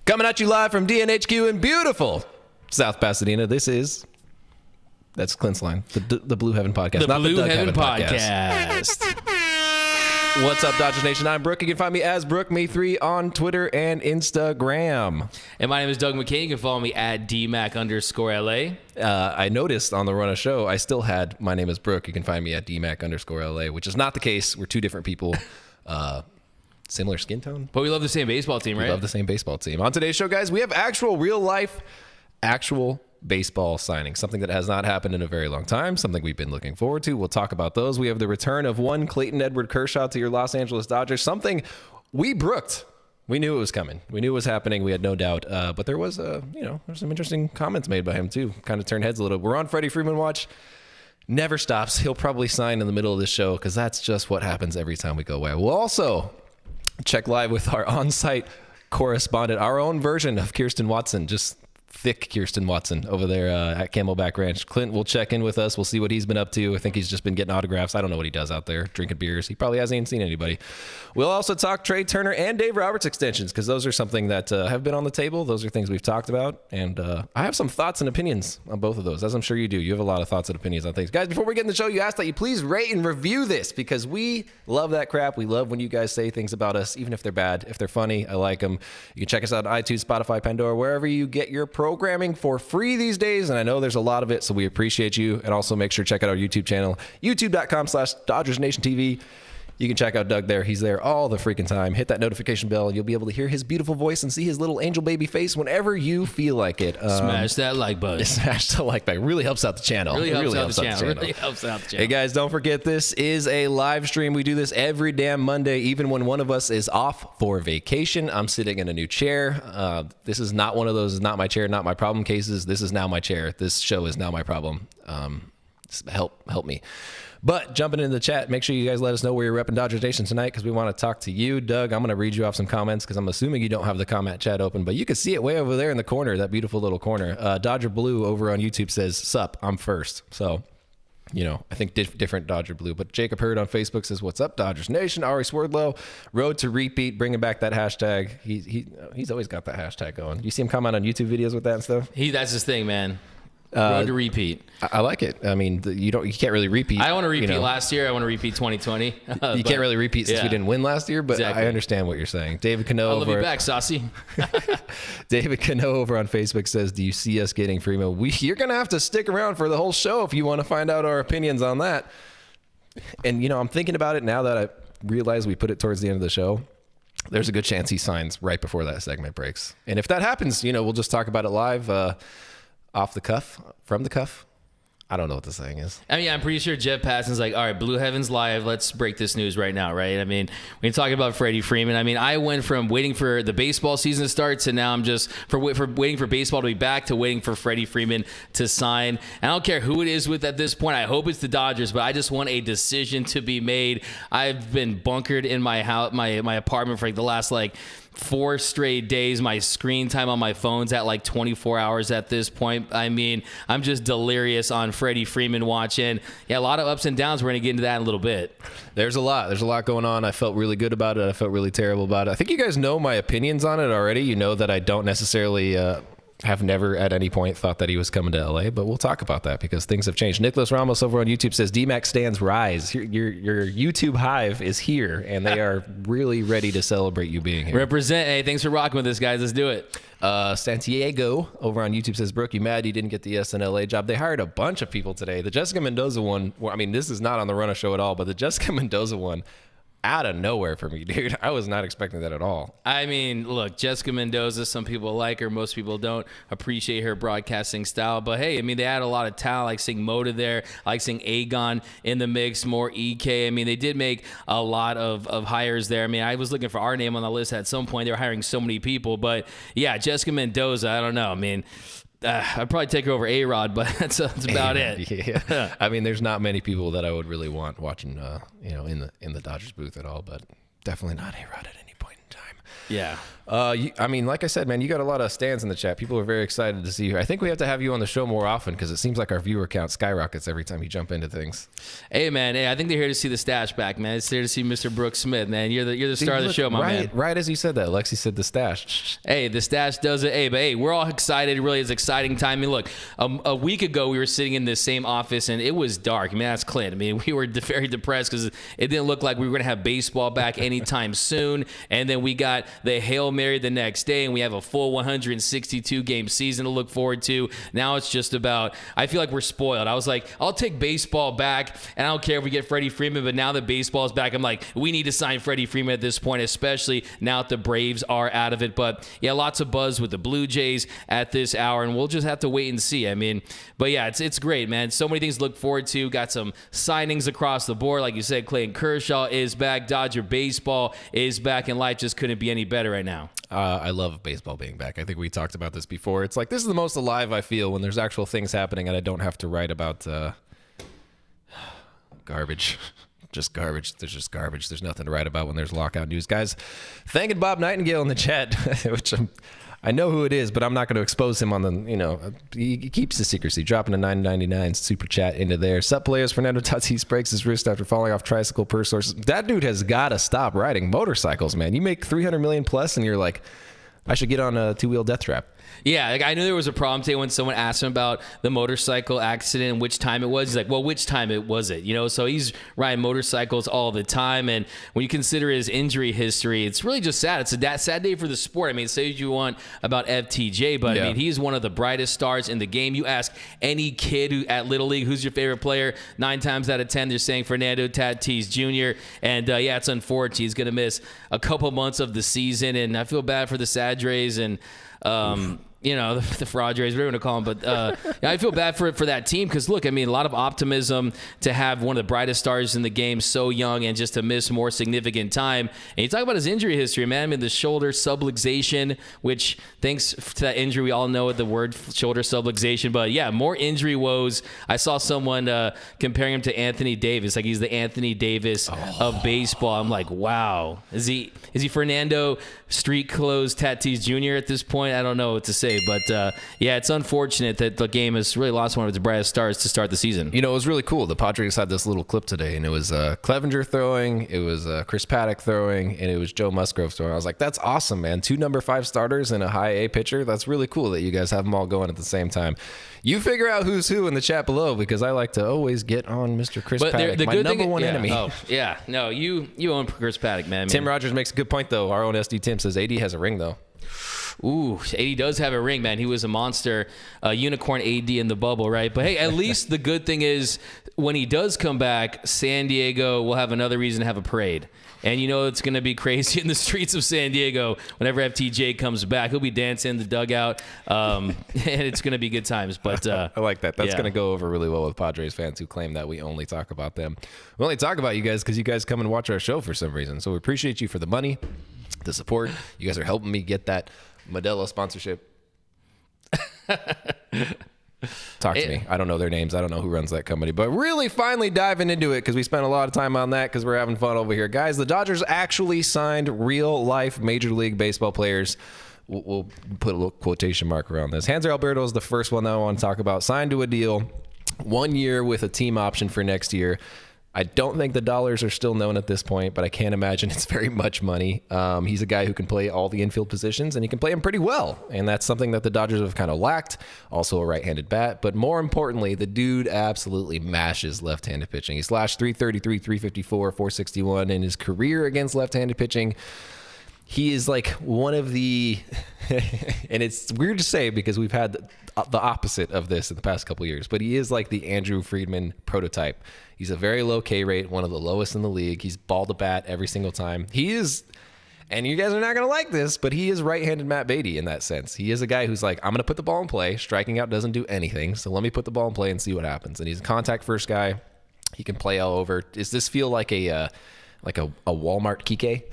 Coming at you live from DNHQ in beautiful South Pasadena. That's Clint's line. The Blue Heaven Podcast. The not Blue the Doug Heaven Podcast. What's up, Dodgers Nation? I'm Brooke. You can find me as BrookMe3 on Twitter and Instagram. And my name is Doug McKay. You can follow me at DMac_LA. I noticed on the run of show, I still had my name is Brooke. You can find me at DMac_LA, which is not the case. We're two different people. Similar skin tone. But we love the same baseball team, right? We love the same baseball team. On today's show, guys, we have actual baseball signing, something that has not happened in a very long time, something we've been looking forward to. We'll talk about those. We have the return of one Clayton Edward Kershaw to your Los Angeles Dodgers, something we brooked. We knew it was coming. We knew it was happening. We had no doubt. But there was, there's some interesting comments made by him too. Kind of turned heads a little. We're on Freddie Freeman watch. Never stops. He'll probably sign in the middle of this show because that's just what happens every time we go away. We'll also check live with our on-site correspondent, our own version of Kirsten Watson, just thick Kirsten Watson over there at Camelback Ranch. Clint will check in with us. We'll see what he's been up to. I think he's just been getting autographs. I don't know what he does out there, drinking beers. He probably hasn't even seen anybody. We'll also talk Trey Turner and Dave Roberts extensions because those are something that have been on the table. Those are things we've talked about. And I have some thoughts and opinions on both of those, as I'm sure you do. You have a lot of thoughts and opinions on things. Guys, before we get in the show, you asked that you please rate and review this because we love that crap. We love when you guys say things about us, even if they're bad. If they're funny, I like them. You can check us out on iTunes, Spotify, Pandora, wherever you get your programming for free these days, and I know there's a lot of it, so we appreciate you. And also make sure to check out our YouTube channel, youtube.com/DodgersNationTV. You can check out Doug there. He's there all the freaking time. Hit that notification bell, and you'll be able to hear his beautiful voice and see his little angel baby face whenever you feel like it. Smash that like button. Smash the like button. Really helps out the channel. Really helps out the channel. Hey, guys, don't forget, this is a live stream. We do this every damn Monday, even when one of us is off for vacation. I'm sitting in a new chair. This is not one of those, not my chair, not my problem cases. This is now my chair. This show is now my problem. Help me. But jumping into the chat, make sure you guys let us know where you're repping Dodgers Nation tonight because we want to talk to you. Doug, I'm going to read you off some comments because I'm assuming you don't have the comment chat open, but you can see it way over there in the corner, that beautiful little corner. Dodger Blue over on YouTube says, "Sup, I'm first." So, I think different Dodger Blue. But Jacob Hurd on Facebook says, "What's up, Dodgers Nation?" Ari Swerdlow, road to repeat, bringing back that hashtag. He's always got that hashtag going. You see him comment on YouTube videos with that and stuff? That's his thing, man. Road to repeat. I like it. I mean, you can't really repeat. I want to repeat last year. I want to repeat 2020. You can't really repeat since we didn't win last year, but exactly. I understand what you're saying. David Cano. I'll love you back, Saucy. David Cano over on Facebook says, "Do you see us getting Freeman?" You're going to have to stick around for the whole show if you want to find out our opinions on that. And, I'm thinking about it now that I realize we put it towards the end of the show. There's a good chance he signs right before that segment breaks. And if that happens, we'll just talk about it live. Off the cuff, from the cuff. I don't know what the saying is. I mean, I'm pretty sure Jeff Passan's like, all right, Blue Heaven's live. Let's break this news right now, right? I mean, when you talk about Freddie Freeman, I mean, I went from waiting for the baseball season to start to now I'm just for waiting for baseball to be back to waiting for Freddie Freeman to sign. And I don't care who it is with at this point. I hope it's the Dodgers, but I just want a decision to be made. I've been bunkered in my house, my apartment for the last 4 straight days. My screen time on my phone's at 24 hours at this point. I mean, I'm just delirious on Freddie Freeman watching. Yeah, a lot of ups and downs. We're going to get into that in a little bit. There's a lot going on. I felt really good about it. I felt really terrible about it. I think you guys know my opinions on it already. You know that I don't necessarily have never at any point thought that he was coming to LA, but we'll talk about that because things have changed. Nicholas Ramos over on YouTube says, "DMAC stands rise." Your YouTube hive is here, and they are really ready to celebrate you being here. Represent. Hey, thanks for rocking with us, guys. Let's do it. Santiago over on YouTube says, "Brooke, you mad you didn't get the SNLA job?" They hired a bunch of people today. The Jessica Mendoza one, I mean, this is not on the Run of Show at all, but the Jessica Mendoza one, out of nowhere for me, dude. I was not expecting that at all. I mean, look, Jessica Mendoza, some people like her, most people don't appreciate her broadcasting style. But hey, I mean, they had a lot of talent. I like seeing Moda there. I like seeing Aegon in the mix, more EK. I mean, they did make a lot of hires there. I mean, I was looking for our name on the list at some point. They were hiring so many people. But yeah, Jessica Mendoza, I don't know. I mean, I'd probably take her over A-Rod, but that's about it. Yeah. I mean, there's not many people that I would really want watching, in the Dodgers booth at all, but definitely not A-Rod at any point in time. Yeah. I mean, like I said, man, you got a lot of stands in the chat. People are very excited to see you. I think we have to have you on the show more often because it seems like our viewer count skyrockets every time you jump into things. Hey, man. Hey, I think they're here to see the stash back, man. It's here to see Mr. Brooks Smith, man. You're the star of the show, my man. Right as you said that, Lexi said the stash. Hey, the stash does it. Hey, but hey, we're all excited. It really is exciting time. I mean, look, a week ago we were sitting in this same office and it was dark. I mean, that's Clint. I mean, we were very depressed because it didn't look like we were going to have baseball back anytime soon. And then we got the Hail Mary the next day, and we have a full 162 game season to look forward to. Now it's just about, I feel like we're spoiled. I was like, I'll take baseball back, and I don't care if we get Freddie Freeman, but now that baseball is back, I'm like, we need to sign Freddie Freeman at this point, especially now that the Braves are out of it. But yeah, lots of buzz with the Blue Jays at this hour, and we'll just have to wait and see. I mean, but yeah, it's great, man. So many things to look forward to. Got some signings across the board. Like you said, Clayton Kershaw is back. Dodger baseball is back, and life just couldn't be any better right now. I love baseball being back. I think we talked about this before. It's like, this is the most alive I feel when there's actual things happening and I don't have to write about garbage. Just garbage. There's just garbage. There's nothing to write about when there's lockout news. Guys, thanking Bob Nightingale in the chat, which I know who it is, but I'm not going to expose him on the, he keeps the secrecy. Dropping a $9.99 super chat into there. Sup players, Fernando Tatis breaks his wrist after falling off tricycle per source. That dude has got to stop riding motorcycles, man. You make $300 million plus and you're like, I should get on a two-wheel death trap. Yeah, like I knew there was a problem today when someone asked him about the motorcycle accident and which time it was. He's like, well, which time it was it? So he's riding motorcycles all the time. And when you consider his injury history, it's really just sad. It's a sad day for the sport. I mean, say what you want about FTJ, but yeah. I mean, he's one of the brightest stars in the game. You ask any kid who at Little League, who's your favorite player? 9 times out of 10, they're saying Fernando Tatis Jr. And yeah, it's unfortunate. He's going to miss a couple months of the season. And I feel bad for the Sadres and, the Fraudres, whatever you want to call them. But I feel bad for that team because, look, I mean, a lot of optimism to have one of the brightest stars in the game so young and just to miss more significant time. And you talk about his injury history, man. I mean, the shoulder subluxation, which thanks to that injury, we all know the word shoulder subluxation. But, yeah, more injury woes. I saw someone comparing him to Anthony Davis. Like, he's the Anthony Davis of baseball. I'm like, wow. Is he Fernando Street Clothes Tatis Jr. at this point? I don't know what to say. But, yeah, it's unfortunate that the game has really lost one of its brightest stars to start the season. It was really cool. The Padres had this little clip today, and it was Clevenger throwing, it was Chris Paddock throwing, and it was Joe Musgrove throwing. I was like, that's awesome, man. 2 number 5 starters and a high A pitcher. That's really cool that you guys have them all going at the same time. You figure out who's who in the chat below because I like to always get on Mr. Chris Paddock, my number one enemy. Oh, yeah. No, you own Chris Paddock, man. Tim Rogers makes a good point, though. Our own SD Tim says AD has a ring, though. Ooh, AD does have a ring, man. He was a monster, unicorn AD in the bubble, right? But hey, at least the good thing is when he does come back, San Diego will have another reason to have a parade. And it's going to be crazy in the streets of San Diego whenever FTJ comes back. He'll be dancing in the dugout, and it's going to be good times. But I like that. That's going to go over really well with Padres fans who claim that we only talk about them. We only talk about you guys because you guys come and watch our show for some reason. So we appreciate you for the money, the support. You guys are helping me get that Modelo sponsorship. Talk to me. I don't know their names. I don't know who runs that company, but really finally diving into it because we spent a lot of time on that because we're having fun over here. Guys, the Dodgers actually signed real life Major League Baseball players. We'll put a little quotation mark around this. Hanser Alberto is the first one that I want to talk about. Signed to a deal, 1 year with a team option for next year. I don't think the dollars are still known at this point, but I can't imagine it's very much money. He's a guy who can play all the infield positions, and he can play them pretty well. And that's something that the Dodgers have kind of lacked. Also a right-handed bat. But more importantly, the dude absolutely mashes left-handed pitching. He slashed .333, .354, .461 in his career against left-handed pitching. He is like one of the, and it's weird to say because we've had the opposite of this in the past couple of years, but he is like the Andrew Friedman prototype. He's a very low K rate, one of the lowest in the league. He's ball to bat every single time. He is, and you guys are not going to like this, but he is right-handed Matt Beatty in that sense. He is a guy who's like, I'm going to put the ball in play. Striking out doesn't do anything, so let me put the ball in play and see what happens. And he's a contact-first guy. He can play all over. Does this feel like a Walmart Kike?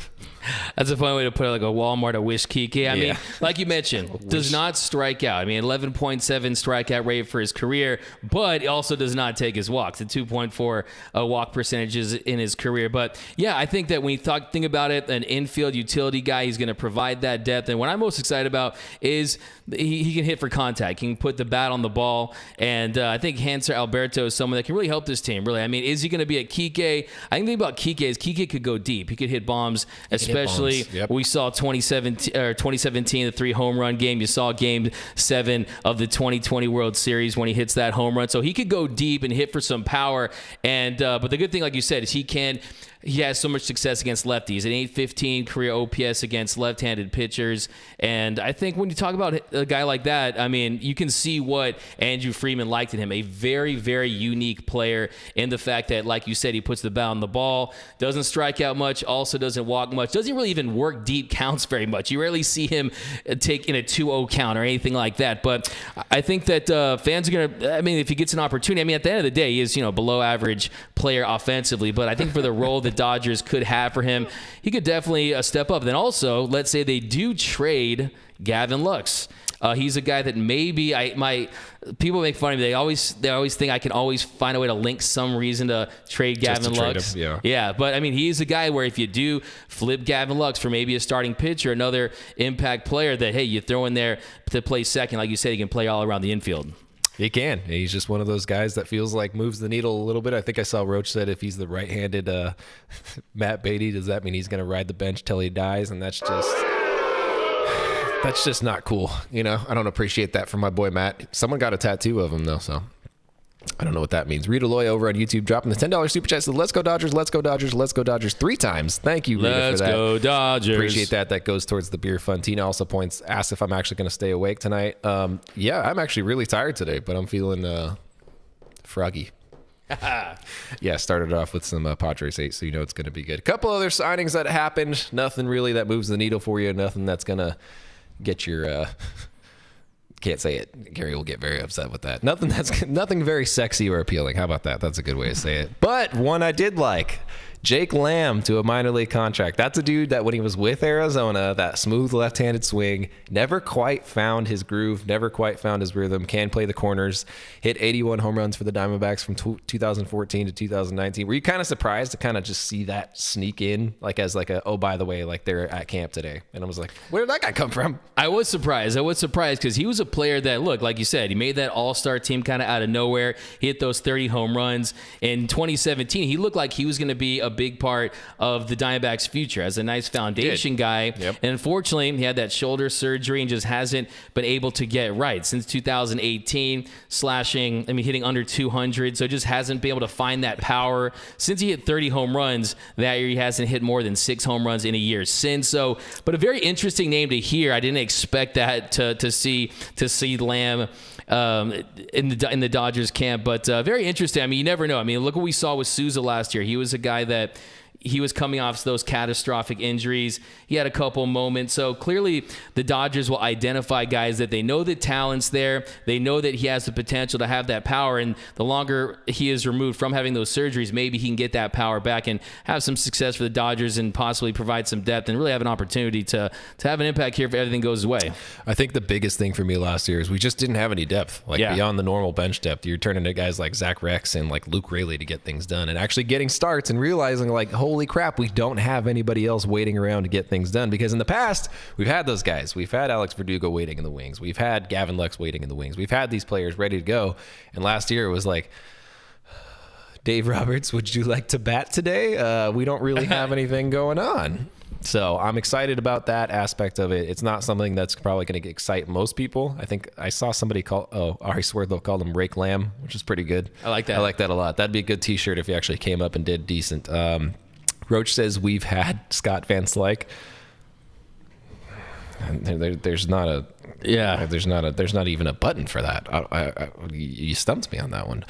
That's a funny way to put it, like a Walmart, a Wish Kiki. I mean, like you mentioned, does not strike out. I mean, 11.7 strikeout rate for his career, but he also does not take his walks. A 2.4 walk percentages in his career. But yeah, I think that when you think about it, an infield utility guy, he's going to provide that depth. And what I'm most excited about is he can hit for contact. He can put the bat on the ball. And I think Hanser Alberto is someone that can really help this team, really. I mean, is he going to be a Kike? I think the thing about Kike is Kike could go deep. He could hit bombs, especially we saw 2017, the 3 home run game. You saw game 7 of the 2020 World Series when he hits that home run. So he could go deep and hit for some power. And but the good thing, like you said, is he has so much success against lefties. An 815 career OPS against left-handed pitchers. And I think when you talk about a guy like that, I mean, you can see what Andrew Freeman liked in him. A very, very unique player in the fact that, like you said, he puts the bat on the ball, doesn't strike out much, also doesn't walk much, doesn't really even work deep counts very much. You rarely see him take in a 2-0 count or anything like that. But I think that fans are going to, I mean, if he gets an opportunity, I mean, at the end of the day, he is, below average player offensively. But I think for the role that Dodgers could have for him, he could definitely step up. Then also, let's say they do trade Gavin Lux. He's a guy that maybe people make fun of me. They always think I can always find a way to link some reason to trade Gavin Lux. Yeah, but I mean, he's a guy where if you do flip Gavin Lux for maybe a starting pitcher, another impact player that, hey, you throw in there to play second, like you said, he can play all around the infield. He can. He's just one of those guys that feels like moves the needle a little bit. I think I saw Roach said if he's the right-handed Matt Beatty, does that mean he's going to ride the bench till he dies? And that's just not cool. I don't appreciate that from my boy Matt. Someone got a tattoo of him though, so I don't know what that means. Rita Loya over on YouTube dropping the $10 super chat. Said, let's go Dodgers, let's go Dodgers, let's go Dodgers 3 times. Thank you, Rita, for that. Let's go Dodgers. Appreciate that. That goes towards the beer fund. Tina also asks if I'm actually going to stay awake tonight. Yeah, I'm actually really tired today, but I'm feeling froggy. Yeah, started off with some Padres 8, so it's going to be good. A couple other signings that happened. Nothing really that moves the needle for you. Nothing that's going to get your... Can't say it. Gary will get very upset with that. Nothing very sexy or appealing. How about that? That's a good way to say it. But one I did like. Jake Lamb to a minor league contract. That's a dude that when he was with Arizona, that smooth left-handed swing, never quite found his groove, never quite found his rhythm, can play the corners, hit 81 home runs for the Diamondbacks from 2014 to 2019. Were you kind of surprised to kind of just see that sneak in, like as like oh, by the way, like they're at camp today? And I was like, where did that guy come from? I was surprised because he was a player that, look, like you said, he made that all-star team kind of out of nowhere. He hit those 30 home runs. In 2017, he looked like he was going to be a big part of the Diamondbacks' future as a nice foundation guy. Yep. And unfortunately, he had that shoulder surgery and just hasn't been able to get right since 2018, hitting under 200. So just hasn't been able to find that power. Since he hit 30 home runs that year, he hasn't hit more than 6 home runs in a year since. So, but a very interesting name to hear. I didn't expect that to see Lamb in the Dodgers camp, but very interesting. I mean, you never know. I mean, look what we saw with Souza last year. He was a guy that he was coming off those catastrophic injuries. He had a couple moments. So clearly the Dodgers will identify guys that they know the talent's there. They know that he has the potential to have that power. And the longer he is removed from having those surgeries, maybe he can get that power back and have some success for the Dodgers and possibly provide some depth and really have an opportunity to have an impact here if everything goes away. I think the biggest thing for me last year is we just didn't have any depth. Beyond the normal bench depth, you're turning to guys like Zach Rex and like Luke Raley to get things done and actually getting starts and realizing like, holy crap, we don't have anybody else waiting around to get things done. Because in the past, we've had those guys. We've had Alex Verdugo waiting in the wings. We've had Gavin Lux waiting in the wings. We've had these players ready to go. And last year it was like, Dave Roberts, would you like to bat today? We don't really have anything going on. So I'm excited about that aspect of it. It's not something that's probably going to excite most people. I think I saw somebody Ari Swerthel called him Rake Lamb, which is pretty good. I like that. I like that a lot. That'd be a good t-shirt if he actually came up and did decent. Roach says we've had Scott Van Slyke. There's not even a button for that. You stumped me on that one.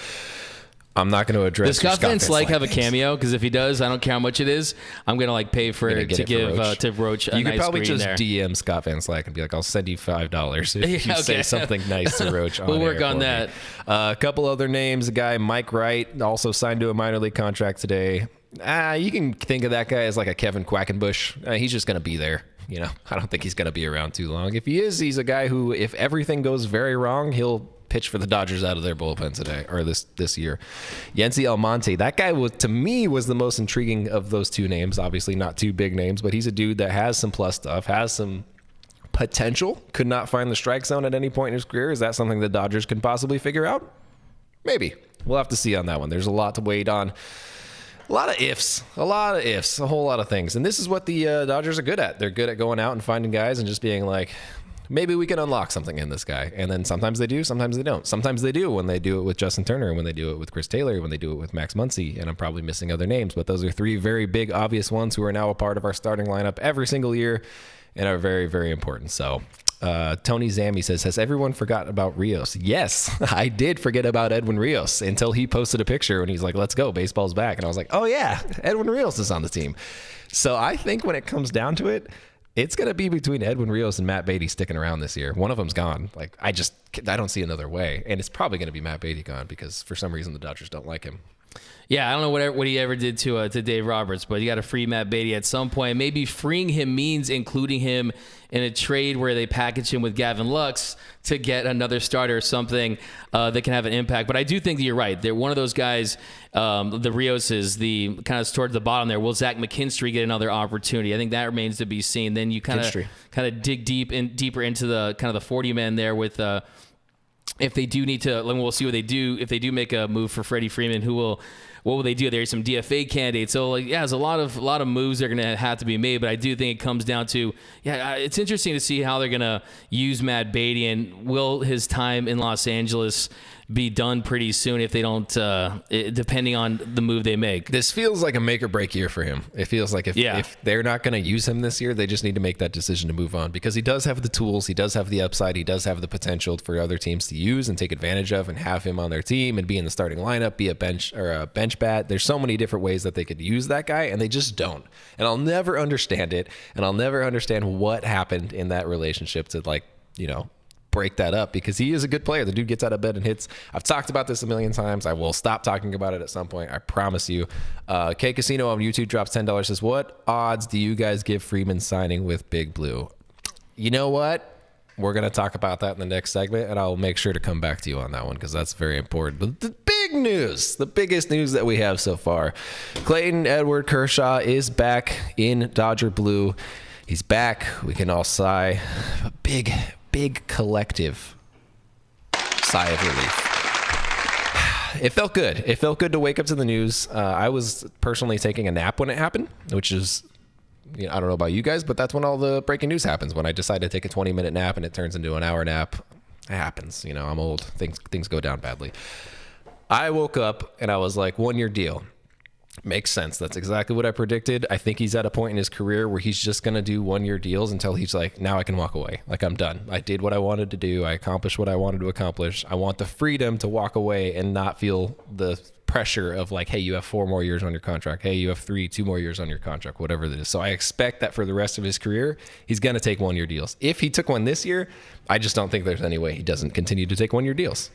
I'm not going to address. Does Scott Van Slyke have a cameo? Because if he does, I don't care how much it is. I'm going to pay for it to give Roach a nice green there. You could probably just DM Scott Van Slyke and be like, "I'll send you $5 if you say something nice to Roach." We'll work on that. A couple other names. A guy Mike Wright also signed to a minor league contract today. You can think of that guy as like a Kevin Quackenbush. He's just going to be there. You know, I don't think he's going to be around too long. If he is, he's a guy who, if everything goes very wrong, he'll pitch for the Dodgers out of their bullpen today or this year. Yency Almonte, that guy was, to me, was the most intriguing of those two names. Obviously, not two big names, but he's a dude that has some plus stuff, has some potential. Could not find the strike zone at any point in his career. Is that something the Dodgers can possibly figure out? Maybe. We'll have to see on that one. There's a lot to wait on. A lot of ifs, a whole lot of things. And this is what the Dodgers are good at. They're good at going out and finding guys and just being like, maybe we can unlock something in this guy. And then sometimes they do, sometimes they don't. Sometimes they do when they do it with Justin Turner, when they do it with Chris Taylor, when they do it with Max Muncy. And I'm probably missing other names, but those are three very big, obvious ones who are now a part of our starting lineup every single year and are very, very important. So Tony Zammy says, has everyone forgot about Rios? Yes, I did forget about Edwin Rios until he posted a picture and he's like, let's go, baseball's back. And I was like, oh yeah, Edwin Rios is on the team. So I think when it comes down to it, it's going to be between Edwin Rios and Matt Beatty sticking around this year. One of them's gone. Like, I don't see another way. And it's probably going to be Matt Beatty gone because for some reason the Dodgers don't like him. Yeah, I don't know what he ever did to Dave Roberts, but you got to free Matt Beatty at some point. Maybe freeing him means including him in a trade where they package him with Gavin Lux to get another starter or something that can have an impact. But I do think that you're right. They're one of those guys, the Rios is the kind of towards the bottom there. Will Zach McKinstry get another opportunity? I think that remains to be seen. Then you kind of dig deeper into the kind of the 40 men there with. If they do need to, we'll see what they do. If they do make a move for Freddie Freeman, what will they do? There's some DFA candidates. So there's a lot of moves that are going to have to be made. But I do think it comes down to, it's interesting to see how they're going to use Matt Beatty and will his time in Los Angeles be done pretty soon if they don't, depending on the move they make. This feels like a make or break year for him. It feels like if they're not going to use him this year, they just need to make that decision to move on because he does have the tools, he does have the upside, he does have the potential for other teams to use and take advantage of and have him on their team and be in the starting lineup, be a bench or a bench bat. There's so many different ways that they could use that guy and they just don't. And I'll never understand it. And I'll never understand what happened in that relationship to break that up because he is a good player. The dude gets out of bed and hits. I've talked about this a million times. I will stop talking about it at some point. I promise you. K Casino on YouTube drops $10. Says, what odds do you guys give Freeman signing with Big Blue? You know what? We're going to talk about that in the next segment, and I'll make sure to come back to you on that one because that's very important. But the big news, the biggest news that we have so far, Clayton Edward Kershaw is back in Dodger Blue. He's back. We can all sigh. A big collective sigh of relief. It felt good. It felt good to wake up to the news. I was personally taking a nap when it happened, which is, I don't know about you guys, but that's when all the breaking news happens. When I decide to take a 20-minute nap and it turns into an hour nap, it happens. I'm old. Things go down badly. I woke up and I was like, 1-year deal. Makes sense. That's exactly what I predicted. I think he's at a point in his career where he's just going to do 1-year deals until he's like, now I can walk away. Like, I'm done. I did what I wanted to do. I accomplished what I wanted to accomplish. I want the freedom to walk away and not feel the pressure of like, hey, you have 4 more years on your contract. Hey, you have 2 more years on your contract, whatever it is. So I expect that for the rest of his career, he's going to take 1-year deals. If he took one this year, I just don't think there's any way he doesn't continue to take 1-year deals.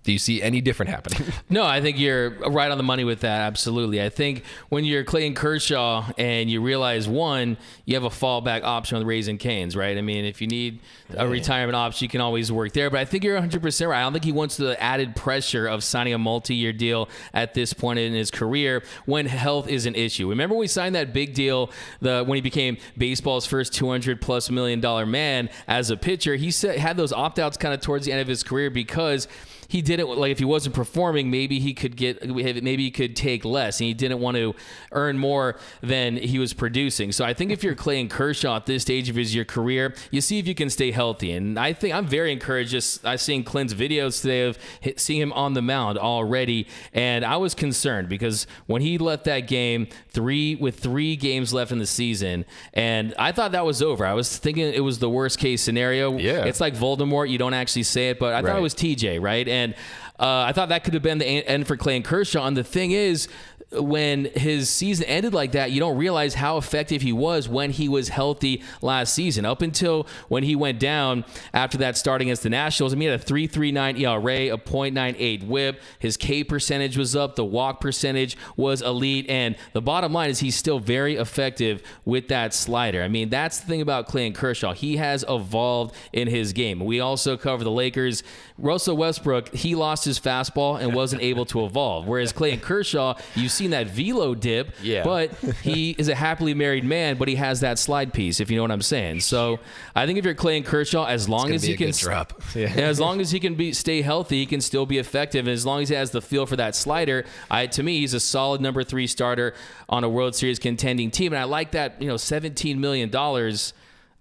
Do you see any different happening? No, I think you're right on the money with that. Absolutely. I think when you're Clayton Kershaw and you realize, one, you have a fallback option with Raising Cane's, right? I mean, if you need a retirement option, you can always work there. But I think you're 100% right. I don't think he wants the added pressure of signing a multi-year deal at this point in his career when health is an issue. Remember when we signed that big deal when he became baseball's first $200+ million man as a pitcher? He had those opt-outs kind of towards the end of his career because he didn't, like, if he wasn't performing, maybe he could take less, and he didn't want to earn more than he was producing. So I think if you're Clayton Kershaw at this stage of your career, you see if you can stay healthy. And I think I'm very encouraged. I've seen Clint's videos today of seeing him on the mound already, and I was concerned because when he left that game with 3 games left in the season, and I thought that was over. I was thinking it was the worst case scenario. Yeah. It's like Voldemort. You don't actually say it, but I thought it was TJ, right? And I thought that could have been the end for Clayton Kershaw. And the thing is, when his season ended like that, you don't realize how effective he was when he was healthy last season. Up until when he went down after that start against the Nationals, he had a 3.39 ERA, a .98 WHIP. His K percentage was up. The walk percentage was elite. And the bottom line is he's still very effective with that slider. I mean, that's the thing about Clayton Kershaw. He has evolved in his game. We also cover the Lakers. Russell Westbrook, he lost his fastball and wasn't able to evolve. Whereas Clayton Kershaw, you've seen that velo dip, but he is a happily married man, but he has that slide piece, if you know what I'm saying. So I think if you're Clayton Kershaw, as long as he can drop. As long as he can stay healthy, he can still be effective. And as long as he has the feel for that slider, to me, he's a solid number 3 starter on a World Series contending team. And I like that, $17 million.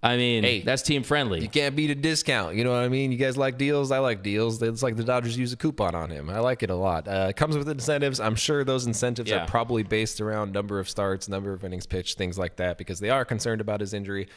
I mean, hey, that's team friendly. You can't beat a discount. You know what I mean? You guys like deals? I like deals. It's like the Dodgers use a coupon on him. I like it a lot. It comes with incentives. I'm sure those incentives are probably based around number of starts, number of innings pitched, things like that, because they are concerned about his injury.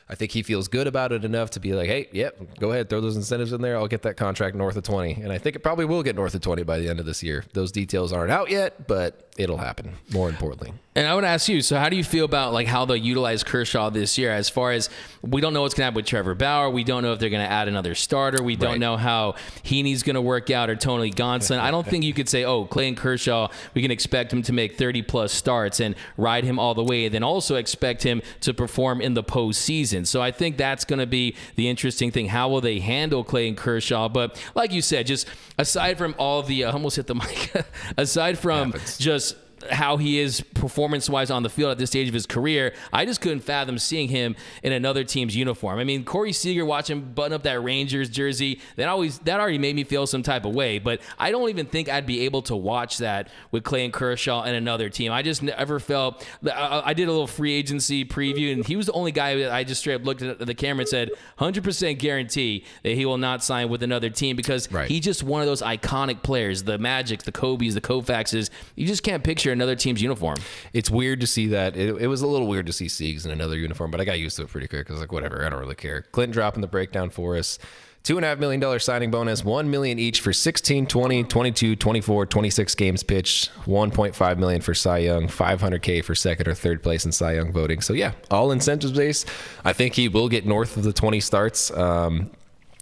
I think he feels good about it enough to be like, hey, go ahead, throw those incentives in there. I'll get that contract north of 20. And I think it probably will get north of 20 by the end of this year. Those details aren't out yet, but it'll happen, more importantly. And I would ask you, so how do you feel about how they'll utilize Kershaw this year? As far as we don't know what's going to happen with Trevor Bauer. We don't know if they're going to add another starter. We don't know how Heaney's going to work out or Tony Gonsolin. I don't think you could say, Clayton Kershaw, we can expect him to make 30-plus starts and ride him all the way, and then also expect him to perform in the postseason. So I think that's going to be the interesting thing. How will they handle Clayton Kershaw? But like you said, just aside from all the, I almost hit the mic, aside from just how he is performance-wise on the field at this stage of his career, I just couldn't fathom seeing him in another team's uniform. I mean, Corey Seager, watching him button up that Rangers jersey, that already made me feel some type of way, but I don't even think I'd be able to watch that with Clayton Kershaw and another team. I just never felt, I did a little free agency preview, and he was the only guy that I just straight up looked at the camera and said, 100% guarantee that he will not sign with another team, because he's just one of those iconic players, the Magics, the Kobes, the Koufaxes. You just can't picture another team's uniform. It's weird to see that. It was a little weird to see Siegs in another uniform, but I got used to it pretty quick. I was like, whatever, I don't really care. Clinton dropping the breakdown for us. $2.5 million signing bonus, $1 million each for 16, 20, 22, 24, 26 games pitched, $1.5 million for Cy Young, $500K for second or third place in Cy Young voting. So yeah, all incentives based. I think he will get north of the 20 starts.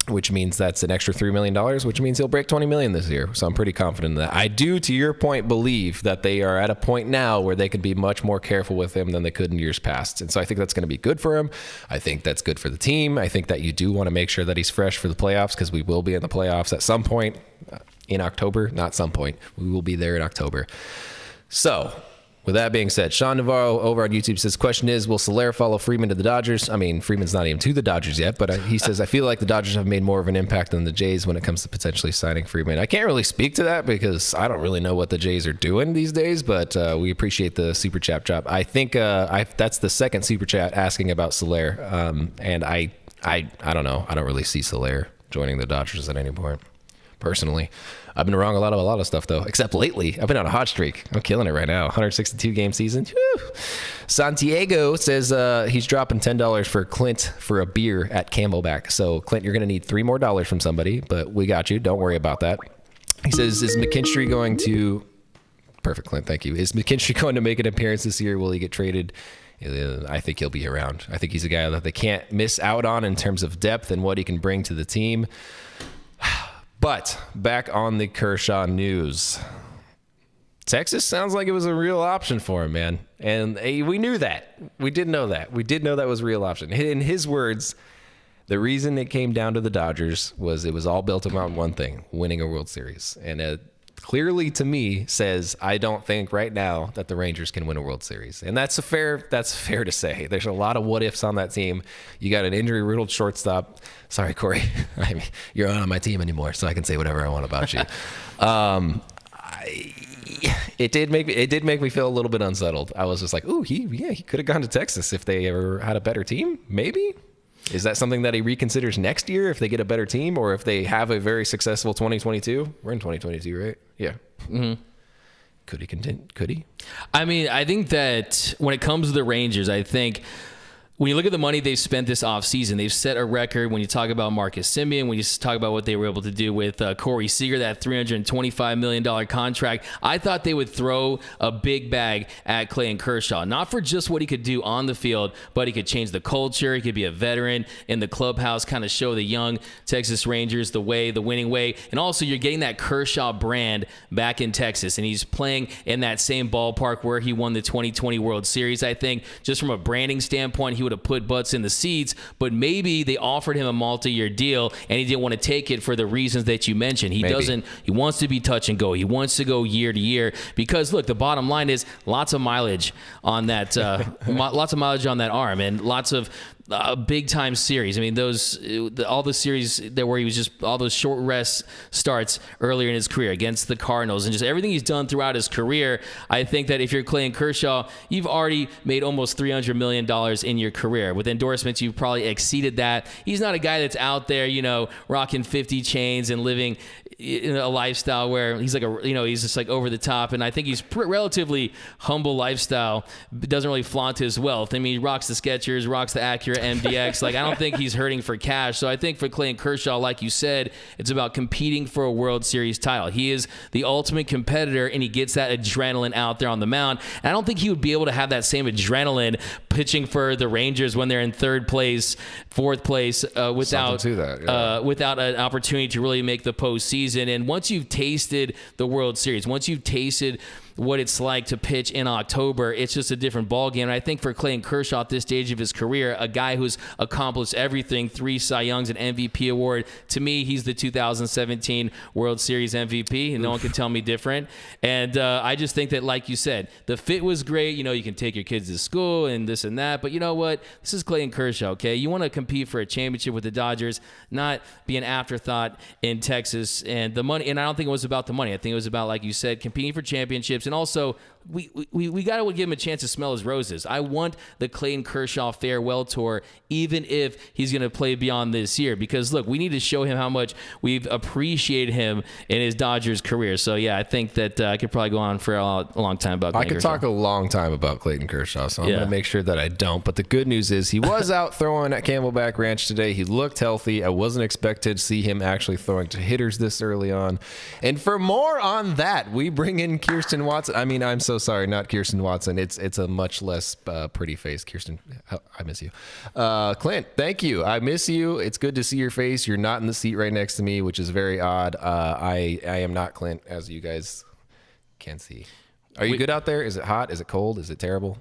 Which means that's an extra $3 million, which means he'll break $20 million this year. So I'm pretty confident in that. I do, to your point, believe that they are at a point now where they can be much more careful with him than they could in years past. And so I think that's going to be good for him. I think that's good for the team. I think that you do want to make sure that he's fresh for the playoffs, because we will be in the playoffs at some point in October. Not some point. We will be there in October. So with that being said, Sean Navarro over on YouTube says, question is, will Solaire follow Freeman to the Dodgers? I mean, Freeman's not even to the Dodgers yet, but he says, I feel like the Dodgers have made more of an impact than the Jays when it comes to potentially signing Freeman. I can't really speak to that because I don't really know what the Jays are doing these days, but we appreciate the super chat drop. I think that's the second super chat asking about Solaire, and I don't know. I don't really see Solaire joining the Dodgers at any point, personally. I've been wrong a lot of stuff, though, except lately. I've been on a hot streak. I'm killing it right now. 162-game season. Whew. Santiago says he's dropping $10 for Clint for a beer at Camelback. So, Clint, you're going to need $3 more from somebody, but we got you. Don't worry about that. He says, is McKinstry going to... Perfect, Clint. Thank you. Is McKinstry going to make an appearance this year? Will he get traded? I think he'll be around. I think he's a guy that they can't miss out on in terms of depth and what he can bring to the team. But back on the Kershaw news. Texas sounds like it was a real option for him, man. And we knew that. We did know that. We did know that was a real option. In his words, the reason it came down to the Dodgers was it was all built around one thing, winning a World Series. And clearly to me says, I don't think right now that the Rangers can win a World Series. And that's fair to say. There's a lot of what ifs on that team. You got an injury riddled shortstop. Sorry, Corey. I mean, you're not on my team anymore, so I can say whatever I want about you. It did make me feel a little bit unsettled. I was just like, ooh, he could have gone to Texas if they ever had a better team, maybe. Is that something that he reconsiders next year if they get a better team or if they have a very successful 2022? We're in 2022, right? Yeah. Mm-hmm. Could he continue? Could he? I mean, I think that when it comes to the Rangers, I think when you look at the money they've spent this offseason, they've set a record when you talk about Marcus Semien, when you talk about what they were able to do with Corey Seager, that $325 million contract. I thought they would throw a big bag at Clayton Kershaw, not for just what he could do on the field, but he could change the culture. He could be a veteran in the clubhouse, kind of show the young Texas Rangers the winning way. And also, you're getting that Kershaw brand back in Texas, and he's playing in that same ballpark where he won the 2020 World Series. I think just from a branding standpoint, he would have put butts in the seats, but maybe they offered him a multi-year deal and he didn't want to take it for the reasons that you mentioned. He wants to be touch and go. He wants to go year to year because look, the bottom line is lots of mileage on that, lots of mileage on that arm and lots of big time series. I mean, all the series that where he was just all those short rest starts earlier in his career against the Cardinals and just everything he's done throughout his career. I think that if you're Clayton Kershaw, you've already made almost $300 million in your career. With endorsements, you've probably exceeded that. He's not a guy that's out there, rocking 50 chains and living in a lifestyle where he's like he's just like over the top. And I think he's relatively humble lifestyle. Doesn't really flaunt his wealth. I mean, he rocks the Skechers, rocks the Acura MDX. I don't think he's hurting for cash. So I think for Clayton Kershaw, like you said, it's about competing for a World Series title. He is the ultimate competitor, and he gets that adrenaline out there on the mound. And I don't think he would be able to have that same adrenaline pitching for the Rangers when they're in third place, fourth place, without an opportunity to really make the postseason. And once you've tasted the World Series, once you've tasted what it's like to pitch in October, it's just a different ballgame. And I think for Clayton Kershaw at this stage of his career, a guy who's accomplished everything, 3 Cy Youngs, an MVP award, to me, he's the 2017 World Series MVP, and no one can tell me different. And I just think that, like you said, the fit was great. You can take your kids to school and this and that, but you know what? This is Clayton Kershaw, okay? You want to compete for a championship with the Dodgers, not be an afterthought in Texas. And the money, and I don't think it was about the money. I think it was about, like you said, competing for championships. And also, we got to give him a chance to smell his roses. I want the Clayton Kershaw farewell tour, even if he's going to play beyond this year. Because, look, we need to show him how much we've appreciated him in his Dodgers career. So, yeah, I think that I could probably go on for a long time about Clayton Kershaw. I could talk a long time about Clayton Kershaw, so I'm going to make sure that I don't. But the good news is he was out throwing at Camelback Ranch today. He looked healthy. I wasn't expected to see him actually throwing to hitters this early on. And for more on that, we bring in Kirsten Watson. I mean, I'm so sorry, not Kirsten Watson. It's a much less pretty face. Kirsten, I miss you. Clint, thank you. I miss you. It's good to see your face. You're not in the seat right next to me, which is very odd. I am not Clint, as you guys can see. Are you good out there? Is it hot? Is it cold? Is it terrible?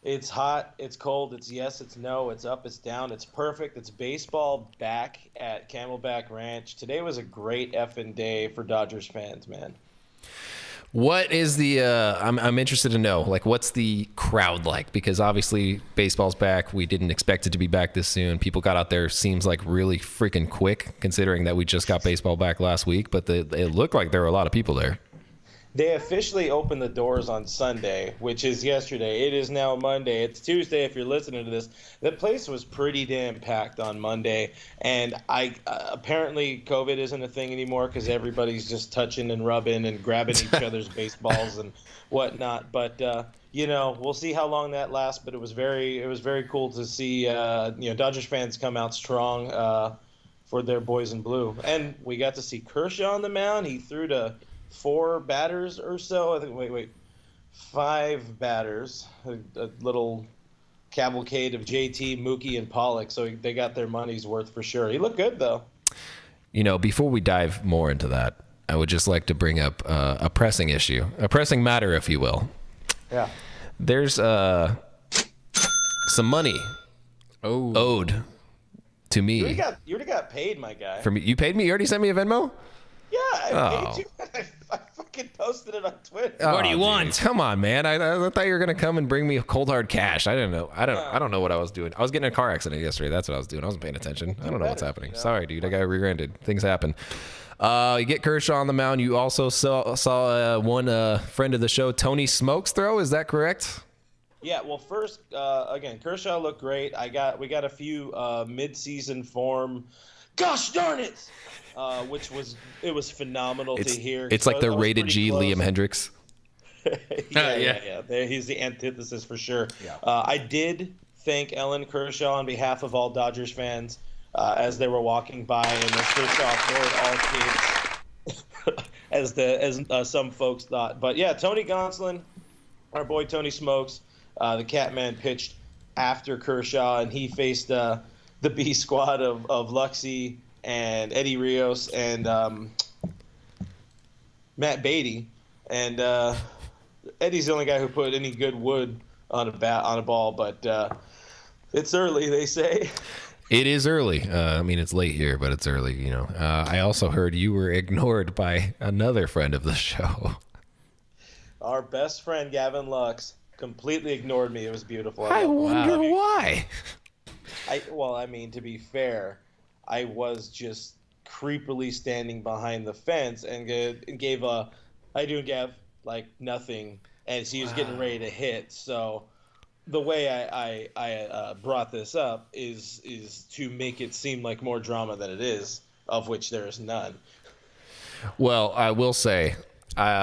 It's hot. It's cold. It's yes. It's no. It's up. It's down. It's perfect. It's baseball back at Camelback Ranch. Today was a great effing day for Dodgers fans, man. What is the I'm interested to know, like, what's the crowd like? Because obviously baseball's back. We didn't expect it to be back this soon. People got out there, seems like really freaking quick, considering that we just got baseball back last week. But it looked like there were a lot of people there. They officially opened the doors on Sunday, which is yesterday. It is now Monday. It's Tuesday if you're listening to this. The place was pretty damn packed on Monday, and apparently COVID isn't a thing anymore because everybody's just touching and rubbing and grabbing each other's baseballs and whatnot. But we'll see how long that lasts. But it was very cool to see Dodgers fans come out strong for their boys in blue, and we got to see Kershaw on the mound. He threw to 4 batters or so. I think 5 batters. A little cavalcade of JT, Mookie, and Pollock. So they got their money's worth for sure. He looked good though. Before we dive more into that, I would just like to bring up a pressing issue, a pressing matter, if you will. Yeah. There's some money owed to me. You already got paid, my guy. For me, you paid me. You already sent me a Venmo. Yeah, I paid you. I fucking posted it on Twitter. What do you want? Come on, man. I thought you were gonna come and bring me cold hard cash. I didn't know. I don't know what I was doing. I was getting in a car accident yesterday. That's what I was doing. I wasn't paying attention. I don't know what's happening. Sorry, dude. I got rear-ended. Things happen. You get Kershaw on the mound. You also saw one friend of the show, Tony Smokes, throw. Is that correct? Yeah. Well, first, again, Kershaw looked great. We got a few mid-season form. Gosh darn it! Which was phenomenal to hear. It's like the rated G close. Liam Hendricks. yeah. He's the antithesis for sure. Yeah. I did thank Ellen Kershaw on behalf of all Dodgers fans as they were walking by, and as Kershaw ignored all kids, as some folks thought. But yeah, Tony Gonsolin, our boy Tony Smokes, the Catman, pitched after Kershaw, and he faced the B squad of Luxie and Eddie Rios and Matt Beatty. And Eddie's the only guy who put any good wood on a ball, but it's early, they say. It is early. I mean, it's late here, but it's early, you know. I also heard you were ignored by another friend of the show. Our best friend, Gavin Lux, completely ignored me. It was beautiful. I wonder why. I mean, to be fair, I was just creepily standing behind the fence and gave a, "How you doing, Gav?" like nothing, as he was getting ready to hit. So the way I brought this up is to make it seem like more drama than it is, of which there is none. Well, I will say,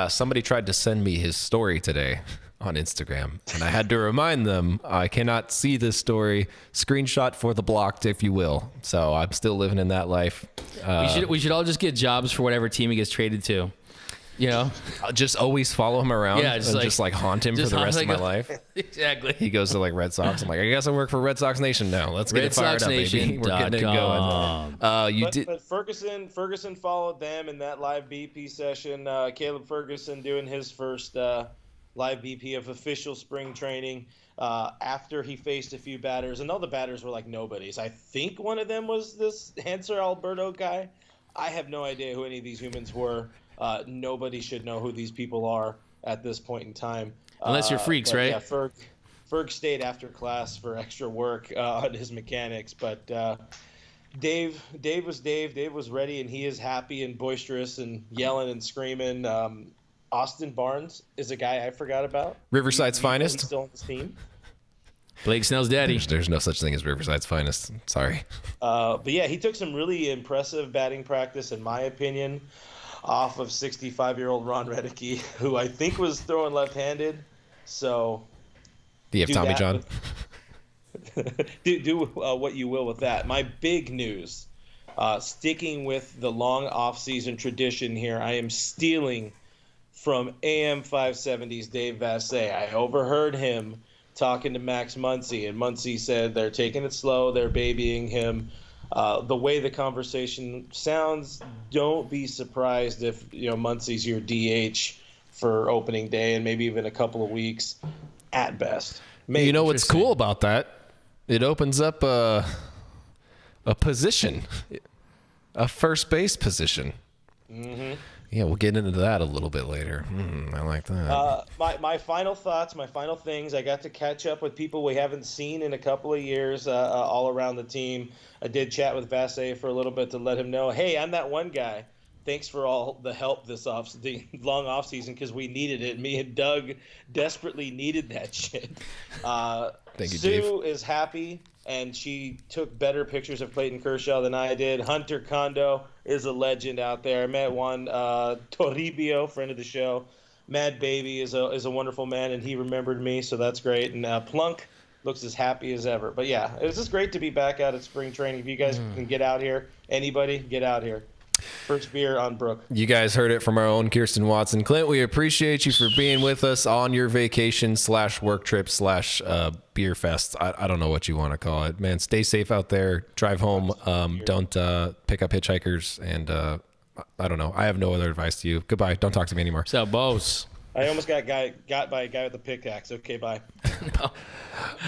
somebody tried to send me his story today on Instagram, and I had to remind them I cannot see this story. Screenshot for the blocked, if you will. So I'm still living in that life. We should all just get jobs for whatever team he gets traded to. You know, I'll just always follow him around. Yeah, and just haunt him for the rest of my life. Exactly. He goes to like Red Sox. I'm like, I guess I work for Red Sox Nation now. Let's get it fired up, baby. We're getting it going. But Ferguson followed them in that live BP session. Caleb Ferguson doing his first live BP of official spring training after he faced a few batters, and all the batters were like nobodies. I think one of them was this Hanser Alberto guy. I have no idea who any of these humans were. Nobody should know who these people are at this point in time. Unless you're freaks, right? Yeah, Ferg stayed after class for extra work on his mechanics. But Dave was Dave. Dave was ready, and he is happy and boisterous and yelling and screaming. Austin Barnes is a guy I forgot about. Riverside's finest. He's still on this team. Blake Snell's daddy. There's no such thing as Riverside's finest. Sorry. But yeah, he took some really impressive batting practice, in my opinion, off of 65-year-old Ron Redecky, who I think was throwing left-handed. So do you have Tommy John? do what you will with that. My big news, sticking with the long off-season tradition here, I am stealing from AM 570's Dave Vassay. I overheard him talking to Max Muncy, and Muncy said they're taking it slow, they're babying him. The way the conversation sounds, don't be surprised if Muncy's your DH for opening day and maybe even a couple of weeks at best. Maybe. You know what's cool about that? It opens up a position, a first base position. Mm-hmm. Yeah, we'll get into that a little bit later. I like that. My final thoughts, my final things, I got to catch up with people we haven't seen in a couple of years all around the team. I did chat with Vassay for a little bit to let him know, hey, I'm that one guy. Thanks for all the help the long off season, because we needed it. Me and Doug desperately needed that shit. Thank you, Sue Dave. is happy, and she took better pictures of Clayton Kershaw than I did. Hunter Kondo is a legend out there. I met one, Toribio, friend of the show. Mad Baby is a wonderful man, and he remembered me, so that's great. And Plunk looks as happy as ever. But yeah, it was just great to be back out at spring training. If you guys can get out here, anybody, get out here. First beer on Brooke. You guys heard it from our own Kirsten Watson. Clint, we appreciate you for being with us on your vacation / work trip / beer fest. I don't know what you want to call it. Man, stay safe out there. Drive home. Don't pick up hitchhikers. And I don't know. I have no other advice to you. Goodbye. Don't talk to me anymore. So, boss. I almost got by a guy with a pickaxe. Okay, bye. No.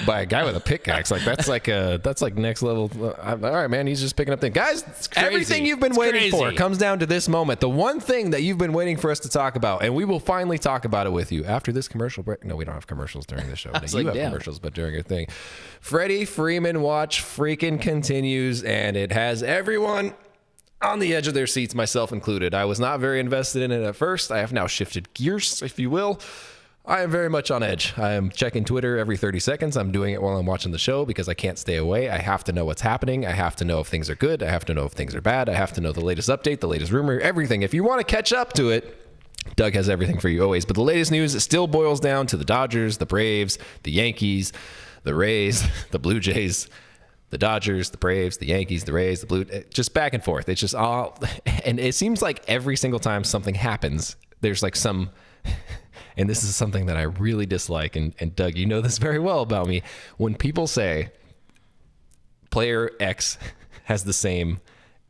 By a guy with a pickaxe, that's like next level. All right, man, he's just picking up things. Guys, everything you've been waiting for comes down to this moment. The one thing that you've been waiting for us to talk about, and we will finally talk about it with you after this commercial break. No, we don't have commercials during the show. You have commercials, but during your thing. Freddie Freeman watch freaking continues, and it has everyone on the edge of their seats, myself included. I was not very invested in it at first. I have now shifted gears, if you will. I am very much on edge. I am checking Twitter every 30 seconds. I'm doing it while I'm watching the show because I can't stay away. I have to know what's happening. I have to know if things are good. I have to know if things are bad. I have to know the latest update, the latest rumor, everything. If you want to catch up to it, Doug has everything for you always. But the latest news still boils down to the Dodgers, the Braves, the Yankees, the Rays, the Blue Jays, the Dodgers, the Braves, the Yankees, the Rays, the Blue, just back and forth. It's just all, and it seems like every single time something happens, there's like some, and this is something that I really dislike. And Doug, you know this very well about me. When people say player X has the same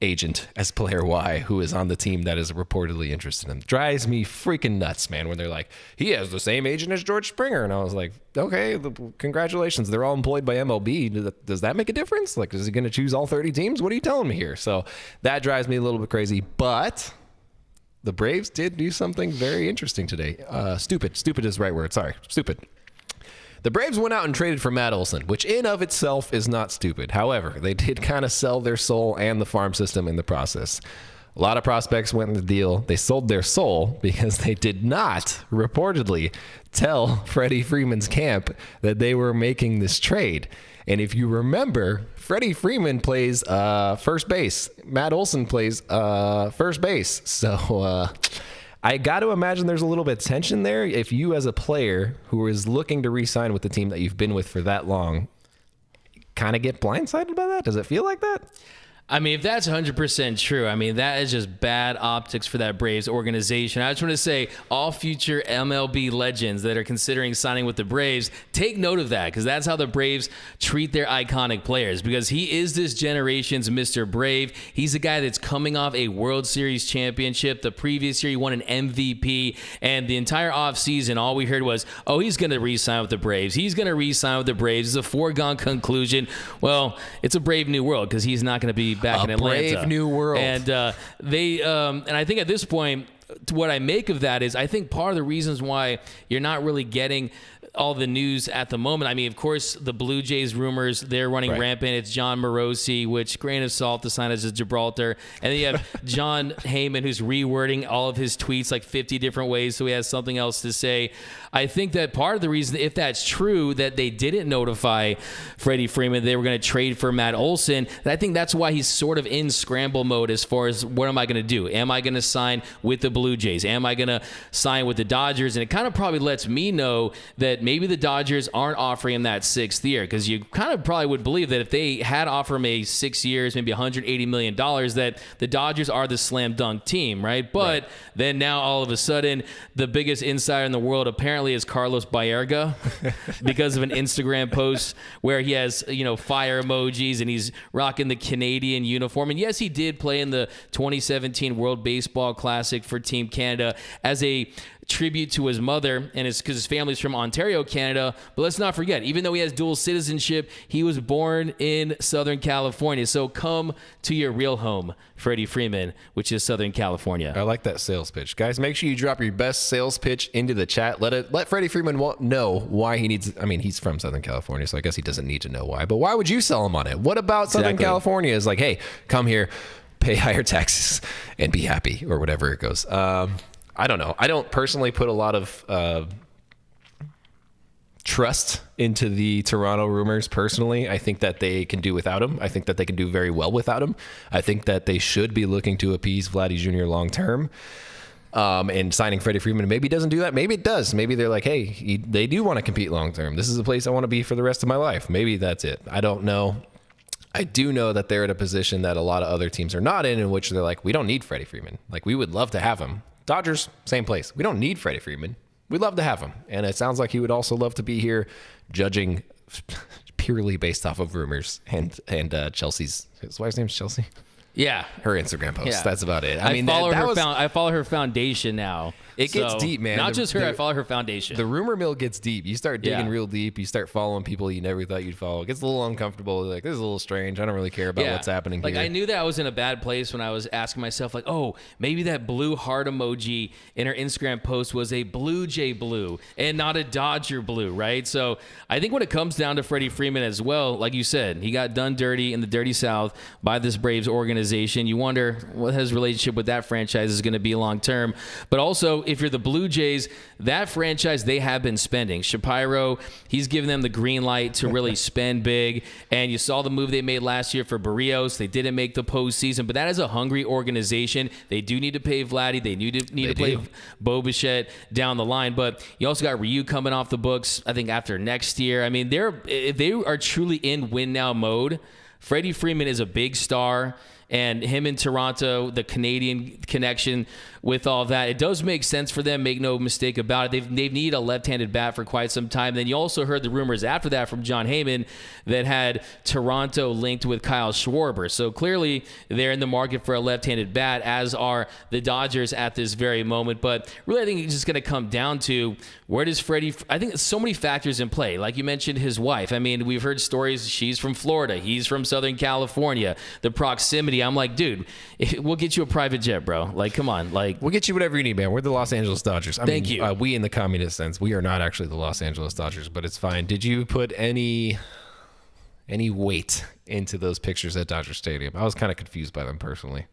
agent as player Y who is on the team that is reportedly interested in him, drives me freaking nuts, man, when they're like, he has the same agent as George Springer. And I was like, okay, congratulations. They're all employed by MLB. Does that make a difference? Like, is he going to choose all 30 teams? What are you telling me here? So that drives me a little bit crazy, but the Braves did do something very interesting today. Stupid is the right word. Sorry. Stupid. The Braves went out and traded for Matt Olson, which in of itself is not stupid. However, they did kind of sell their soul and the farm system in the process. A lot of prospects went in the deal. They sold their soul because they did not reportedly tell Freddie Freeman's camp that they were making this trade. And if you remember, Freddie Freeman plays first base. Matt Olson plays first base. So I got to imagine there's a little bit of tension there. If you as a player who is looking to re-sign with the team that you've been with for that long, kind of get blindsided by that? Does it feel like that? I mean, if that's 100% true, I mean, that is just bad optics for that Braves organization. I just want to say, all future MLB legends that are considering signing with the Braves, take note of that, because that's how the Braves treat their iconic players, because he is this generation's Mr. Brave. He's a guy that's coming off a World Series championship. The previous year, he won an MVP, and the entire offseason, all we heard was, oh, he's going to re-sign with the Braves. He's going to re-sign with the Braves. It's a foregone conclusion. Well, it's a brave new world, because he's not going to be back in Atlanta. Brave new world. And and I think at this point, what I make of that is I think part of the reasons why you're not really getting all the news at the moment. I mean, of course, the Blue Jays rumors, they're running rampant. It's John Morosi, which, grain of salt, the sign is Gibraltar. And then you have John Heyman, who's rewording all of his tweets like 50 different ways so he has something else to say. I think that part of the reason, if that's true, that they didn't notify Freddie Freeman they were going to trade for Matt Olson, and I think that's why he's sort of in scramble mode as far as what am I going to do? Am I going to sign with the Blue Jays? Am I going to sign with the Dodgers? And it kind of probably lets me know that maybe the Dodgers aren't offering him that 6th year, because you kind of probably would believe that if they had offered him a 6 years, maybe $180 million, that the Dodgers are the slam dunk team, right? But then now all of a sudden, the biggest insider in the world apparently is Carlos Baerga because of an Instagram post where he has, fire emojis and he's rocking the Canadian uniform. And yes, he did play in the 2017 World Baseball Classic for Team Canada as a tribute to his mother, and it's because his family's from Ontario, Canada. But let's not forget, even though he has dual citizenship, he was born in Southern California. So come to your real home, Freddie Freeman, which is Southern California. I like that sales pitch. Guys, make sure you drop your best sales pitch into the chat. Let Freddie Freeman know why he needs, he's from Southern California, so I guess he doesn't need to know why. But why would you sell him on it? What about Southern California is like, hey, come here, pay higher taxes, and be happy, or whatever it goes. I don't know. I don't personally put a lot of trust into the Toronto rumors personally. I think that they can do without him. I think that they can do very well without him. I think that they should be looking to appease Vladdy Jr. long term. And signing Freddie Freeman maybe doesn't do that. Maybe it does. Maybe they're like, hey, they do want to compete long term. This is a place I want to be for the rest of my life. Maybe that's it. I don't know. I do know that they're in a position that a lot of other teams are not in which they're like, we don't need Freddie Freeman. Like, we would love to have him. Dodgers, same place. We don't need Freddie Freeman. We'd love to have him. And it sounds like he would also love to be here, judging purely based off of rumors and Chelsea's, his wife's name's Chelsea? Yeah. Her Instagram post. Yeah. That's about it. I follow her foundation now. It gets deep, man. Not just her, I follow her foundation. The rumor mill gets deep. You start digging real deep. You start following people you never thought you'd follow. It gets a little uncomfortable. Like, this is a little strange. I don't really care about what's happening here. I knew that I was in a bad place when I was asking myself, like, oh, maybe that blue heart emoji in her Instagram post was a Blue Jay blue and not a Dodger blue, right? So I think when it comes down to Freddie Freeman as well, like you said, he got done dirty in the dirty South by this Braves organization. organization. You wonder what his relationship with that franchise is going to be long term. But also, if you're the Blue Jays, that franchise, they have been spending. Shapiro, he's given them the green light to really spend big. And you saw the move they made last year for Barrios. They didn't make the postseason, but that is a hungry organization. They do need to pay Vladdy. They need to play Bo Bichette down the line. But you also got Ryu coming off the books, I think, after next year. I mean, if they are truly in win now mode, Freddie Freeman is a big star, and him in Toronto, the Canadian connection with all of that, it does make sense for them, make no mistake about it. They've needed a left-handed bat for quite some time. Then you also heard the rumors after that from John Heyman that had Toronto linked with Kyle Schwarber. So clearly they're in the market for a left-handed bat, as are the Dodgers at this very moment. But really, I think it's just going to come down to where does Freddie, I think so many factors in play. Like you mentioned, his wife. I mean, we've heard stories, she's from Florida, he's from Southern California, the proximity. I'm like, dude, we'll get you a private jet, bro. Like, come on. Like, we'll get you whatever you need, man. We're the Los Angeles Dodgers. Thank you. We in the communist sense, we are not actually the Los Angeles Dodgers, but it's fine. Did you put any weight into those pictures at Dodger Stadium? I was kind of confused by them personally.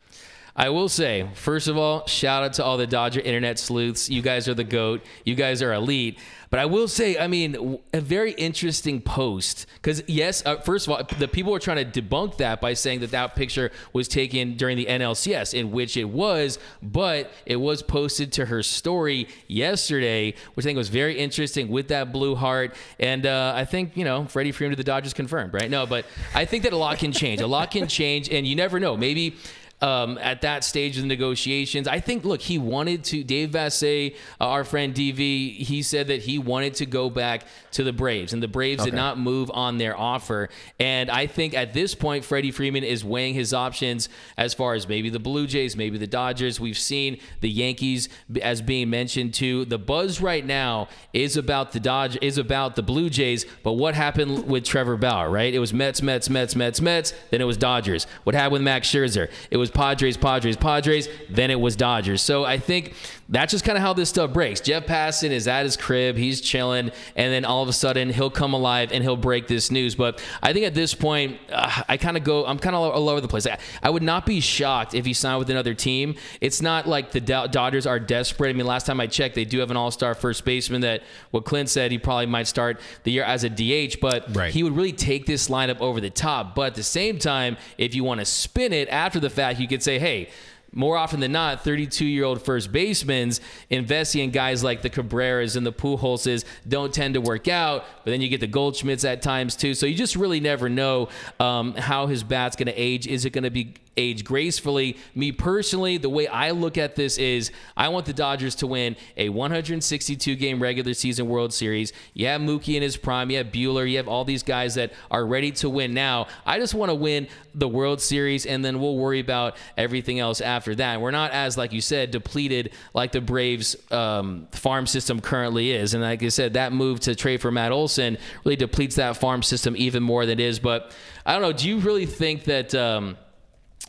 I will say, first of all, shout out to all the Dodger internet sleuths. You guys are the GOAT. You guys are elite. But I will say, I mean, a very interesting post. Because, yes, first of all, the people were trying to debunk that by saying that that picture was taken during the NLCS, in which it was. But it was posted to her story yesterday, which I think was very interesting with that blue heart. And I think, Freddie Freeman to the Dodgers confirmed, right? No, but I think that a lot can change. A lot can change, and you never know. Maybe at that stage of the negotiations, I think, look, he wanted to, Dave Vassay, our friend DV, he said that he wanted to go back to the Braves, and the Braves did not move on their offer. And I think at this point, Freddie Freeman is weighing his options as far as maybe the Blue Jays, maybe the Dodgers. We've seen the Yankees as being mentioned too. The buzz right now is about the Blue Jays, but what happened with Trevor Bauer, right? It was Mets, then it was Dodgers. What happened with Max Scherzer? It was Padres, then it was Dodgers. So I think that's just kind of how this stuff breaks. Jeff Passan is at his crib, he's chilling, and then all of a sudden he'll come alive and he'll break this news. But I think at this point, I'm kind of all over the place. I would not be shocked if he signed with another team. It's not like the Dodgers are desperate. I mean, last time I checked, they do have an all-star first baseman that, what Clint said, he probably might start the year as a DH, but he would really take this lineup over the top. But at the same time, if you want to spin it after the fact, you could say, hey, more often than not, 32-year-old first basemen investing in guys like the Cabreras and the Pujolses don't tend to work out, but then you get the Goldschmidts at times too. So you just really never know how his bat's going to age. Is it going to be age gracefully? Me personally, the way I look at this is I want the Dodgers to win a 162-game regular season World Series. You have Mookie in his prime. You have Buehler. You have all these guys that are ready to win now. I just want to win the World Series, and then we'll worry about everything else after that. We're not as, like you said, depleted like the Braves farm system currently is. And like I said, that move to trade for Matt Olson really depletes that farm system even more than it is. But I don't know. Do you really think that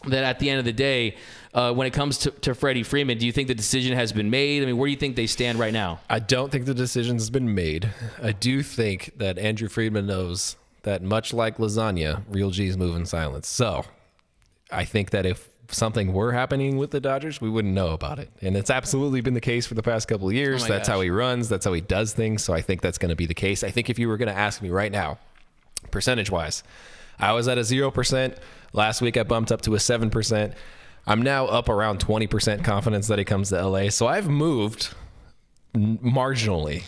that at the end of the day, when it comes to Freddie Freeman, do you think the decision has been made? I mean, where do you think they stand right now? I don't think the decision has been made. I do think that Andrew Friedman knows that much like lasagna, real G's move in silence. So I think that if something were happening with the Dodgers, we wouldn't know about it. And it's absolutely been the case for the past couple of years. That's how he runs. That's how he does things. So I think that's going to be the case. I think if you were going to ask me right now, percentage-wise, I was at a 0%. Last week I bumped up to a 7%. I'm now up around 20% confidence that he comes to LA. So I've moved marginally.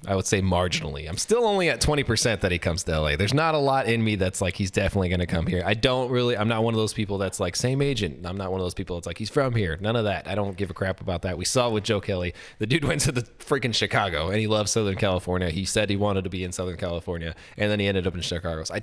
I would say marginally. I'm still only at 20% that he comes to LA. There's not a lot in me that's like, he's definitely going to come here. I'm not one of those people that's like, same agent. I'm not one of those people that's like, he's from here. None of that. I don't give a crap about that. We saw it with Joe Kelly. The dude went to the freaking Chicago and he loves Southern California. He said he wanted to be in Southern California and then he ended up in Chicago. So I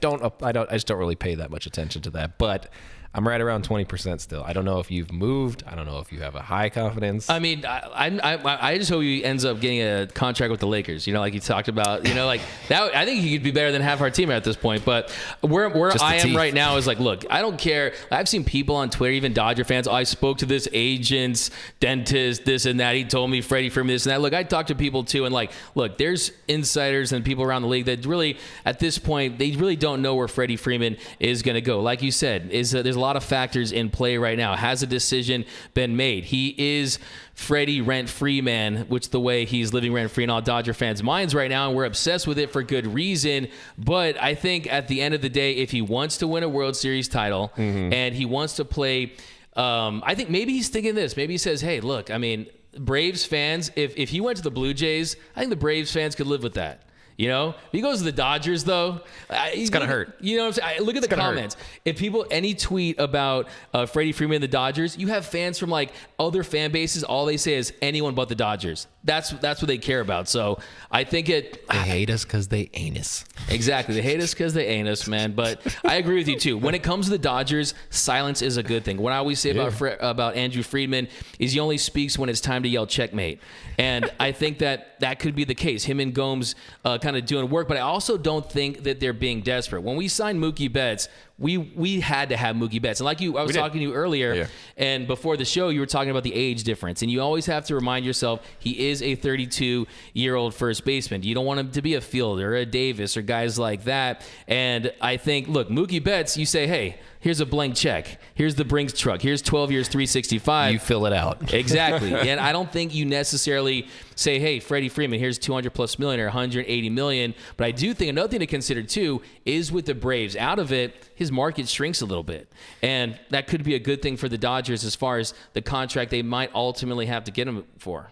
just don't really pay that much attention to that. But I'm right around 20% still. I don't know if you've moved. I don't know if you have a high confidence. I mean, I just hope he ends up getting a contract with the Lakers. Like you talked about, like that. I think he could be better than half our team at this point. But where I am right now is like, look, I don't care. I've seen people on Twitter, even Dodger fans. I spoke to this agent's dentist, this and that. He told me Freddie Freeman, this and that. Look, I talk to people too, and like, look, there's insiders and people around the league that really, at this point, they really don't know where Freddie Freeman is going to go. Like you said, there's a lot of factors in play right now. Has a decision been made? He is Freddie rent-free-man, which the way he's living rent-free in all Dodger fans' minds right now, and we're obsessed with it for good reason. But I think at the end of the day, if he wants to win a World Series title and he wants to play, I think maybe he's thinking this. Maybe he says, hey, look, I mean, Braves fans, if he went to the Blue Jays, I think the Braves fans could live with that. You know, if he goes to the Dodgers, though, it's gonna hurt. You know what I'm saying? Look at the comments. If people, any tweet about Freddie Freeman and the Dodgers, you have fans from like other fan bases. All they say is anyone but the Dodgers. That's what they care about. So I think they hate us because they ain't us. Exactly. They hate us because they ain't us, man. But I agree with you too. When it comes to the Dodgers, silence is a good thing. What I always say about Andrew Friedman is he only speaks when it's time to yell checkmate. And I think that could be the case. Him and Gomes kind of doing work, but I also don't think that they're being desperate. When we signed Mookie Betts, we had to have Mookie Betts. And like I was talking to you earlier, and before the show, you were talking about the age difference. And you always have to remind yourself he is a 32-year-old first baseman. You don't want him to be a Fielder or a Davis or guys like that. And I think, look, Mookie Betts, you say, hey, here's a blank check. Here's the Brinks truck. Here's 12 years, $365. You fill it out. Exactly. And I don't think you necessarily say, hey, Freddie Freeman, here's $200+ million or $180 million. But I do think another thing to consider, too, is with the Braves out of it, his market shrinks a little bit. And that could be a good thing for the Dodgers as far as the contract they might ultimately have to get him for.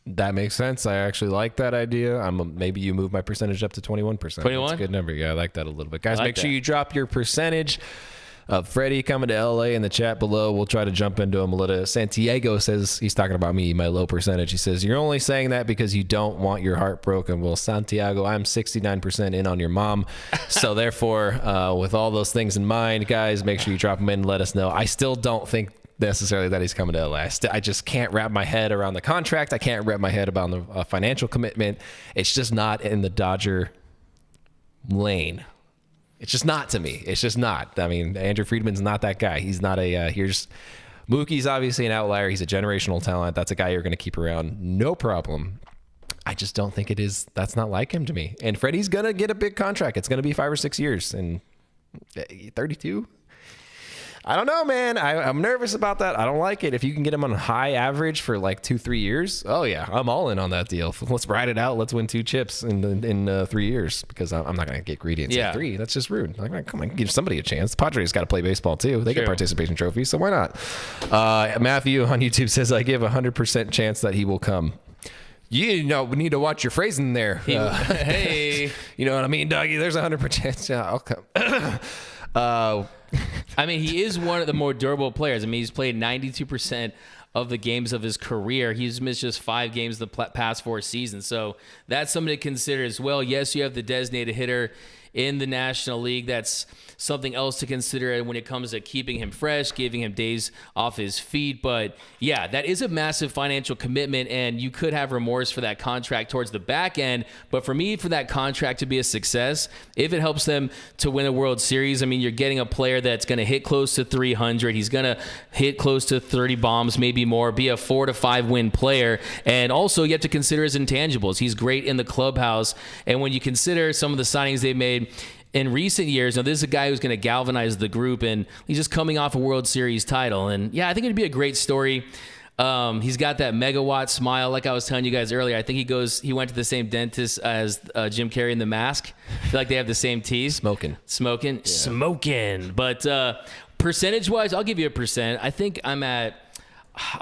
That makes sense. I actually like that idea. Maybe you move my percentage up to 21%. 21? That's a good number. Yeah, I like that a little bit. Guys, like make sure that. you drop your percentage. Freddie coming to LA in the chat below. We'll try to jump into him a little. Santiago says, he's talking about me, my low percentage. He says, you're only saying that because you don't want your heart broken. Well, Santiago, I'm 69% in on your mom. So therefore, with all those things in mind, guys, make sure you drop them in and let us know. I still don't think necessarily that he's coming to LA. I just can't wrap my head around the contract. I can't wrap my head about the financial commitment. It's just not in the Dodger lane. It's just not to me. It's just not. I mean, Andrew Friedman's not that guy. He's not Mookie's obviously an outlier. He's a generational talent. That's a guy you're going to keep around. No problem. I just don't think it is. That's not like him to me. And Freddie's going to get a big contract. It's going to be 5 or 6 years. And 32? I don't know, man. I'm nervous about that. I don't like it. If you can get him on a high average for like 2-3 years, oh yeah, I'm all in on that deal. Let's ride it out. Let's win 2 chips in 3 years, because I'm not going to get greedy and say 3. That's just rude. Like, come on, give somebody a chance. The Padres got to play baseball too. They get participation trophies, so why not? Matthew on YouTube says, I give 100% chance that he will come. We need to watch your phrasing there. Hey, you know what I mean, doggy? There's 100% chance. Yeah, I'll come. I mean, he is one of the more durable players. I mean, he's played 92% of the games of his career. He's missed just 5 games the past 4 seasons. So that's something to consider as well. Yes, you have the designated hitter in the National League. That's something else to consider when it comes to keeping him fresh, giving him days off his feet. But yeah, that is a massive financial commitment, and you could have remorse for that contract towards the back end. But for me, for that contract to be a success, if it helps them to win a World Series, I mean, you're getting a player that's going to hit close to 300. He's going to hit close to 30 bombs, maybe more, be a 4 to 5 win player. And also, you have to consider his intangibles. He's great in the clubhouse. And when you consider some of the signings they've made in recent years, now this is a guy who's going to galvanize the group, and he's just coming off a World Series title. And yeah, I think it'd be a great story. He's got that megawatt smile, like I was telling you guys earlier. I think he went to the same dentist as Jim Carrey in The Mask. I feel like they have the same teeth. Smoking. But percentage-wise, I'll give you a percent. I think I'll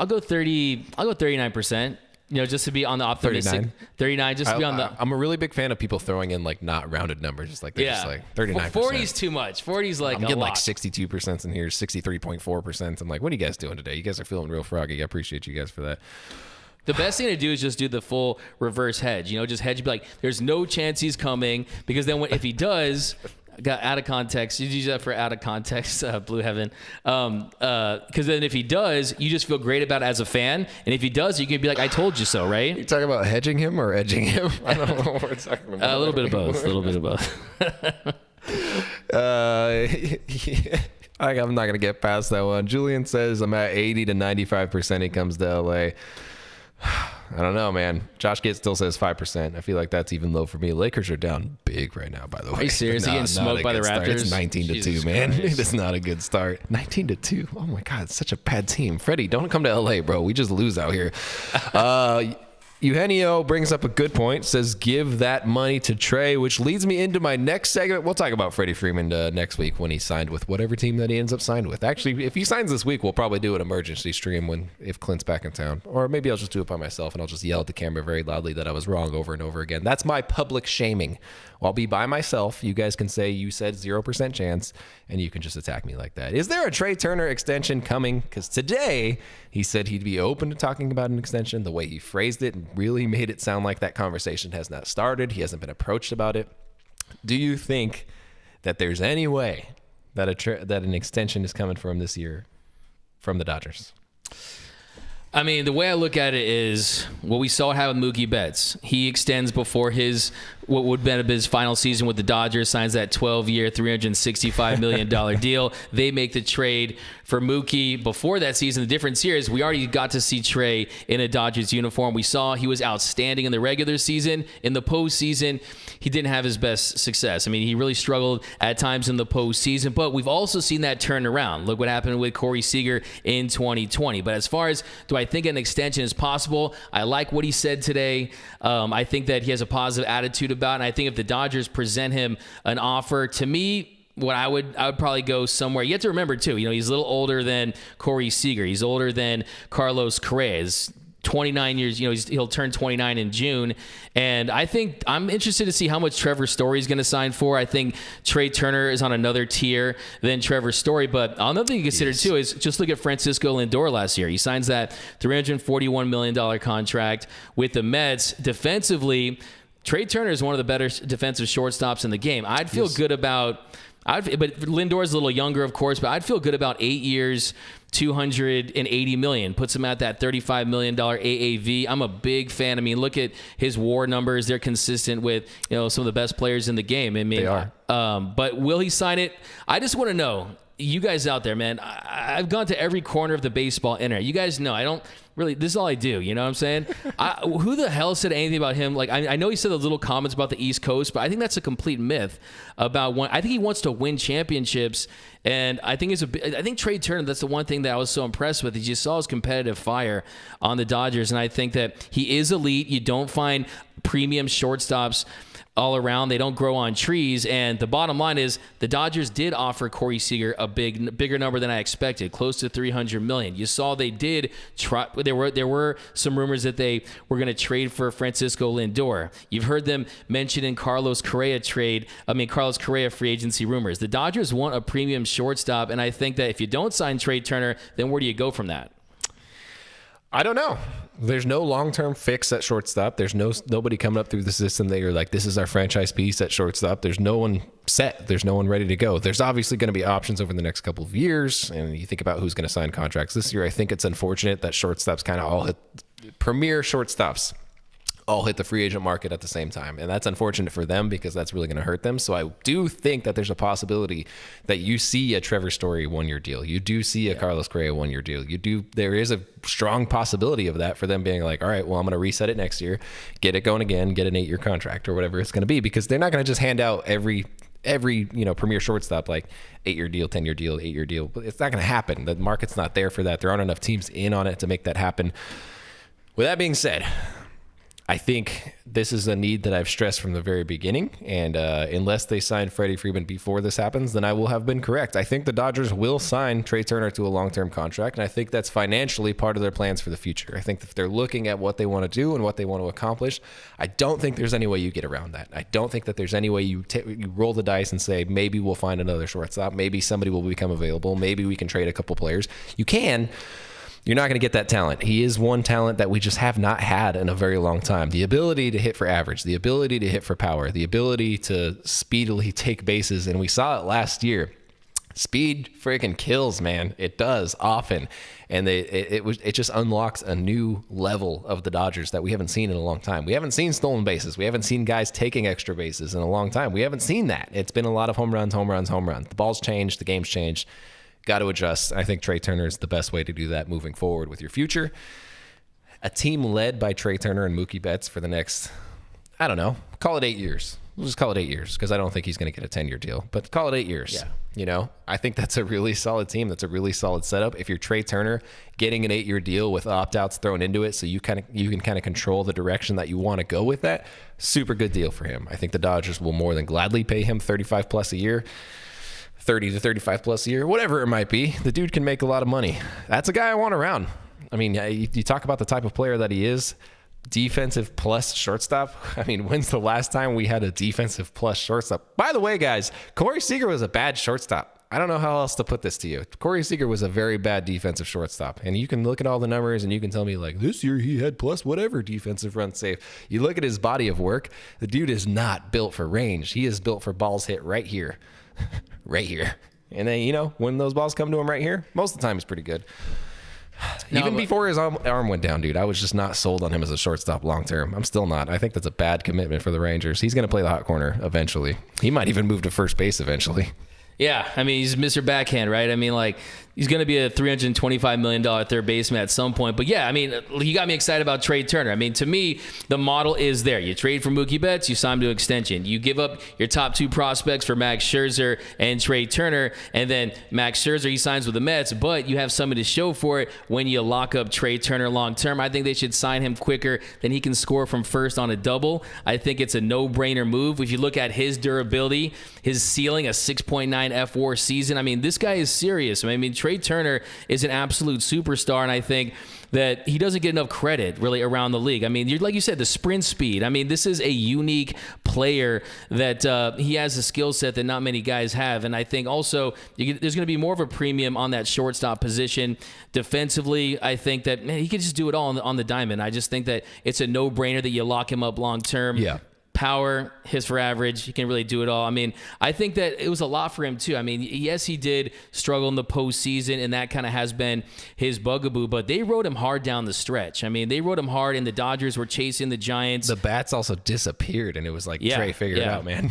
go 39%. Just to be on the optimistic. 39, just to be on the... I'm a really big fan of people throwing in, like, not rounded numbers. Just like, they're just like 39%. 40's too much. 40's like I'm getting like 62% in here, 63.4%. I'm like, what are you guys doing today? You guys are feeling real froggy. I appreciate you guys for that. The best thing to do is just do the full reverse hedge. Just hedge, be like, there's no chance he's coming, because then if he does... Got out of context. You use that for out of context, Blue Heaven. Because then if he does, you just feel great about it as a fan. And if he does, you can be like, I told you so, right? You talking about hedging him or edging him? I don't know what we're talking about. A little bit of both. I'm not going to get past that one. Julian says I'm at 80 to 95% he comes to LA. I don't know, man. Josh Gitt still says 5%. I feel like that's even low for me. Lakers are down big right now, by the way. Are you serious? Getting smoked by the Raptors? It's 19-2, man. It's not a good start. 19-2. Oh my God, it's such a bad team. Freddie, don't come to LA, bro. We just lose out here. Eugenio brings up a good point, says give that money to Trey, which leads me into my next segment. We'll talk about Freddie Freeman next week when he signed with whatever team that he ends up signed with. Actually, if he signs this week, we'll probably do an emergency stream if Clint's back in town. Or maybe I'll just do it by myself and I'll just yell at the camera very loudly that I was wrong over and over again. That's my public shaming. I'll be by myself. You guys can say you said 0% chance, and you can just attack me like that. Is there a Trey Turner extension coming? Because today he said he'd be open to talking about an extension. The way he phrased it really made it sound like that conversation has not started. He hasn't been approached about it. Do you think that there's any way that an extension is coming for him this year from the Dodgers? I mean, the way I look at it is what we saw happen with Mookie Betts. He extends before what would have been his final season with the Dodgers, signs that 12-year, $365 million deal. They make the trade for Mookie before that season. The difference here is we already got to see Trey in a Dodgers uniform. We saw he was outstanding in the regular season. In the postseason, he didn't have his best success. I mean, he really struggled at times in the postseason, but we've also seen that turn around. Look what happened with Corey Seager in 2020. But as far as do I think an extension is possible, I like what he said today. I think that he has a positive attitude about it, and I think if the Dodgers present him an offer, to me, I would probably go somewhere. You have to remember, too, he's a little older than Corey Seager. He's older than Carlos Correa. He's 29 years, he'll turn 29 in June. And I think I'm interested to see how much Trevor Story is going to sign for. I think Trey Turner is on another tier than Trevor Story. But another thing you consider, too, is just look at Francisco Lindor last year. He signs that $341 million contract with the Mets. Defensively, Trey Turner is one of the better defensive shortstops in the game. I'd feel good about... but Lindor's a little younger, of course, but I'd feel good about 8 years, $280 million. Puts him at that $35 million AAV. I'm a big fan. I mean, look at his WAR numbers. They're consistent with, some of the best players in the game. I mean, they are. But will he sign it? I just want to know, you guys out there, man, I've gone to every corner of the baseball internet. You guys know I don't really, this is all I do. You know what I'm saying? Who the hell said anything about him? Like, I know he said those little comments about the East Coast, but I think that's a complete myth about I think he wants to win championships. And I think I think Trey Turner, that's the one thing that I was so impressed with. Is you saw his competitive fire on the Dodgers. And I think that he is elite. You don't find premium shortstops all around. They don't grow on trees. And the bottom line is the Dodgers did offer Corey Seager a bigger number than I expected, close to $300 million. You saw they did try. There were some rumors that they were going to trade for Francisco Lindor. You've heard them mentioning Carlos Correa free agency rumors. The Dodgers want a premium shortstop, and I think that if you don't sign Trey Turner, then where do you go from that? I don't know. There's no long-term fix at shortstop. There's nobody coming up through the system that you're like, this is our franchise piece at shortstop. There's no one set. There's no one ready to go. There's obviously going to be options over the next couple of years. And you think about who's going to sign contracts this year. I think it's unfortunate that shortstops kind of all hit premier shortstops all hit the free agent market at the same time. And that's unfortunate for them because that's really going to hurt them. So I do think that there's a possibility that you see a Trevor Story 1-year deal. You do see a Carlos Correa 1-year deal. There is a strong possibility of that for them being like, all right, well, I'm going to reset it next year, get it going again, get an 8-year contract or whatever it's going to be, because they're not going to just hand out every premier shortstop like 8-year deal, 10-year deal, 8-year deal. But it's not going to happen. The market's not there for that. There aren't enough teams in on it to make that happen. With that being said, I think this is a need that I've stressed from the very beginning, and unless they sign Freddie Freeman before this happens, then I will have been correct. I think the Dodgers will sign Trey Turner to a long-term contract, and I think that's financially part of their plans for the future. I think if they're looking at what they want to do and what they want to accomplish, I don't think there's any way you get around that. I don't think that there's any way you roll the dice and say, maybe we'll find another shortstop, maybe somebody will become available, maybe we can trade a couple players. You can. You're not going to get that talent. He is one talent that we just have not had in a very long time. The ability to hit for average, the ability to hit for power, the ability to speedily take bases. And we saw it last year. Speed freaking kills, man. It does often. And it just unlocks a new level of the Dodgers that we haven't seen in a long time. We haven't seen stolen bases. We haven't seen guys taking extra bases in a long time. We haven't seen that. It's been a lot of home runs. The ball's changed. The game's changed. Got to adjust. I think Trey Turner is the best way to do that moving forward with your future. a team led by Trey Turner and Mookie Betts for the next, I don't know, call it 8 years. We'll just call it 8 years because I don't think he's going to get a 10-year deal, but call it 8 years. Yeah. You know, I think that's a really solid team. That's a really solid setup. If you're Trey Turner, getting an 8-year deal with opt-outs thrown into it so you can kind of control the direction that you want to go with that, super good deal for him. I think the Dodgers will more than gladly pay him 35 plus a year. 30 to 35 plus a year, whatever it might be. The dude can make a lot of money. That's a guy I want around. I mean, you talk about the type of player that he is, defensive plus shortstop. I mean, when's the last time we had a defensive plus shortstop? By the way, guys, Corey Seager was a bad shortstop. I don't know how else to put this to you. Corey Seager was a very bad defensive shortstop. And you can look at all the numbers and you can tell me, like, this year he had plus whatever defensive run save. You look at his body of work, the dude is not built for range. He is built for balls hit right here. Right here. And then, you know, when those balls come to him right here, most of the time he's pretty good. Even before his arm went down, dude, I was just not sold on him as a shortstop long term. I'm still not. I think that's a bad commitment for the Rangers. He's going to play the hot corner eventually. He might even move to first base eventually. Yeah, I mean, he's Mr. Backhand, right? I mean, like, he's going to be a $325 million third baseman at some point. But yeah, I mean, he got me excited about Trey Turner. I mean, to me, the model is there. You trade for Mookie Betts, you sign him to an extension. You give up your top 2 prospects for Max Scherzer and Trey Turner, and then Max Scherzer, he signs with the Mets, but you have something to show for it when you lock up Trey Turner long term. I think they should sign him quicker than he can score from first on a double. I think it's a no-brainer move. If you look at his durability, his ceiling, a 6.9 F4 season, I mean, this guy is serious. I mean, Trey Turner is an absolute superstar, and I think that he doesn't get enough credit really around the league. I mean, like you said, the sprint speed. I mean, this is a unique player that he has a skill set that not many guys have, and I think also there's going to be more of a premium on that shortstop position. Defensively, I think that, man, he could just do it all on the diamond. I just think that it's a no-brainer that you lock him up long term. Yeah. Power, hits for average. He can really do it all. I mean, I think that it was a lot for him too. I mean, yes, he did struggle in the postseason, and that kind of has been his bugaboo, but they rode him hard down the stretch. I mean, they rode him hard, and the Dodgers were chasing the Giants. The bats also disappeared, and it was like, Trey, figure it out, man.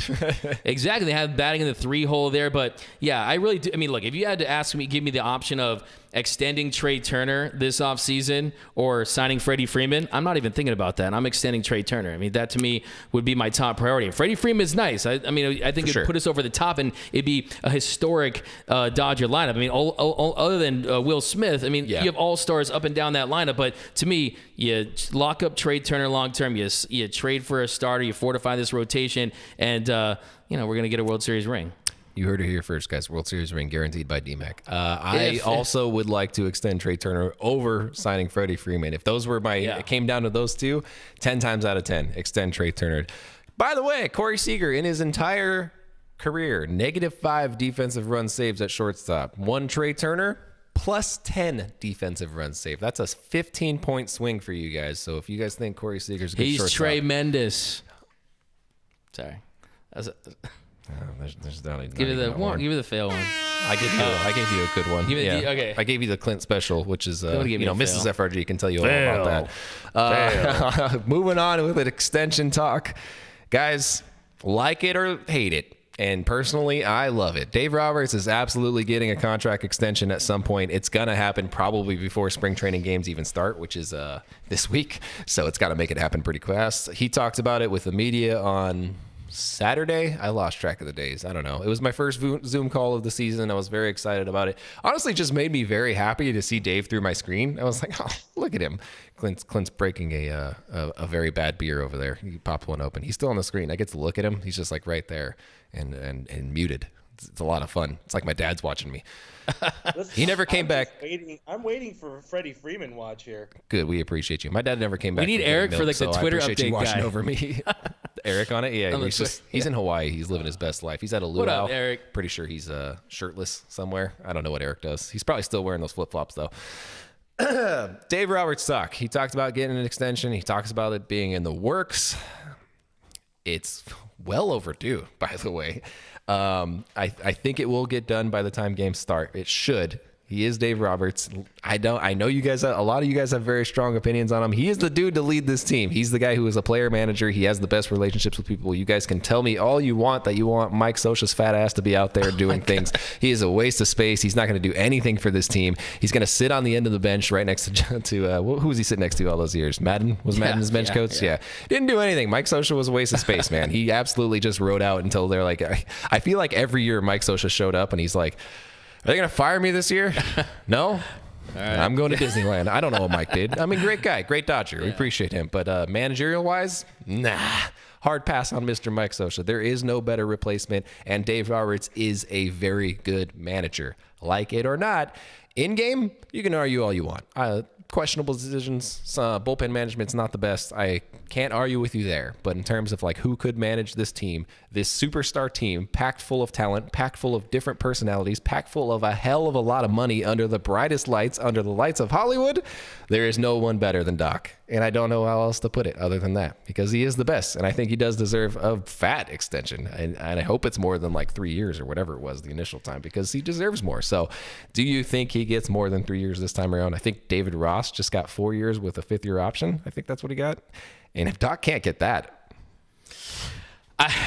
Exactly. They had batting in the 3-hole there, but yeah, I really do. I mean, look, if you had to give me the option of extending Trey Turner this offseason or signing Freddie Freeman, I'm not even thinking about that. I'm extending Trey Turner. I mean, that to me would be my top priority. And Freddie Freeman is nice. I think it'd put us over the top, and it'd be a historic Dodger lineup. I mean, other than Will Smith, I mean, you have all-stars up and down that lineup, but to me, you lock up Trey Turner long-term, you trade for a starter, you fortify this rotation, and we're going to get a World Series ring. You heard it here first, guys. World Series ring guaranteed by DMAC. I also would like to extend Trey Turner over signing Freddie Freeman. If those were it came down to those two, 10 times out of 10, extend Trey Turner. By the way, Corey Seager, in his entire career, -5 defensive run saves at shortstop. One Trey Turner, +10 defensive runs saved. That's a 15-point swing for you guys. So if you guys think Corey Seager's a good shortstop. He's Tremendous. Sorry. There's not even give me the fail one. I gave you a good one. Okay. I gave you the Clint special, which is Mrs. fail. FRG can tell you all about that. Moving on with an extension talk, guys. Like it or hate it, and personally, I love it. Dave Roberts is absolutely getting a contract extension at some point. It's gonna happen probably before spring training games even start, which is this week. So it's got to make it happen pretty fast. He talked about it with the media on Saturday. I lost track of the days. I don't know. It was my first Zoom call of the season. I was very excited about it. Honestly, just made me very happy to see Dave through my screen. I was like, oh, look at him. Clint's breaking a very bad beer over there. He popped one open. He's still on the screen. I get to look at him. He's just like right there and muted. It's a lot of fun. It's like my dad's watching me. He never came back. I'm waiting for Freddie Freeman watch here. Good. We appreciate you. My dad never came back. We need Eric for like the Twitter update watching guy. over me. Eric on it. Yeah. He's in Hawaii. He's living his best life. He's at a luau. What up, Eric? Pretty sure he's shirtless somewhere. I don't know what Eric does. He's probably still wearing those flip-flops though. Dave Roberts talk. He talked about getting an extension. He talks about it being in the works. It's well overdue, by the way. I think it will get done by the time games start. It should. He is Dave Roberts. I know you guys, a lot of you guys have very strong opinions on him. He is the dude to lead this team. He's the guy who is a player manager. He has the best relationships with people. You guys can tell me all you want that you want Mike Scioscia's fat ass to be out there doing things. He is a waste of space. He's not going to do anything for this team. He's going to sit on the end of the bench right next to who was he sitting next to all those years? Madden? Was Madden his bench coach? Yeah. Didn't do anything. Mike Scioscia was a waste of space, man. He absolutely just rode out until they're like, I feel like every year Mike Scioscia showed up and he's like, are they going to fire me this year? No? All right. I'm going to Disneyland. I don't know what Mike did. I mean, great guy, great Dodger. Yeah. We appreciate him. But managerial-wise, nah. Hard pass on Mr. Mike Scioscia. There is no better replacement, and Dave Roberts is a very good manager. Like it or not, in-game, you can argue all you want. Questionable decisions, bullpen management's not the best. I can't argue with you there. But in terms of like who could manage this team, this superstar team, packed full of talent, packed full of different personalities, packed full of a hell of a lot of money under the brightest lights, under the lights of Hollywood, there is no one better than Doc. And I don't know how else to put it other than that, because he is the best. And I think he does deserve a fat extension. And I hope it's more than like 3 years or whatever it was the initial time, because he deserves more. So do you think he gets more than 3 years this time around? I think David Ross just got 4 years with a 5th year option. I think that's what he got. And if Doc can't get that,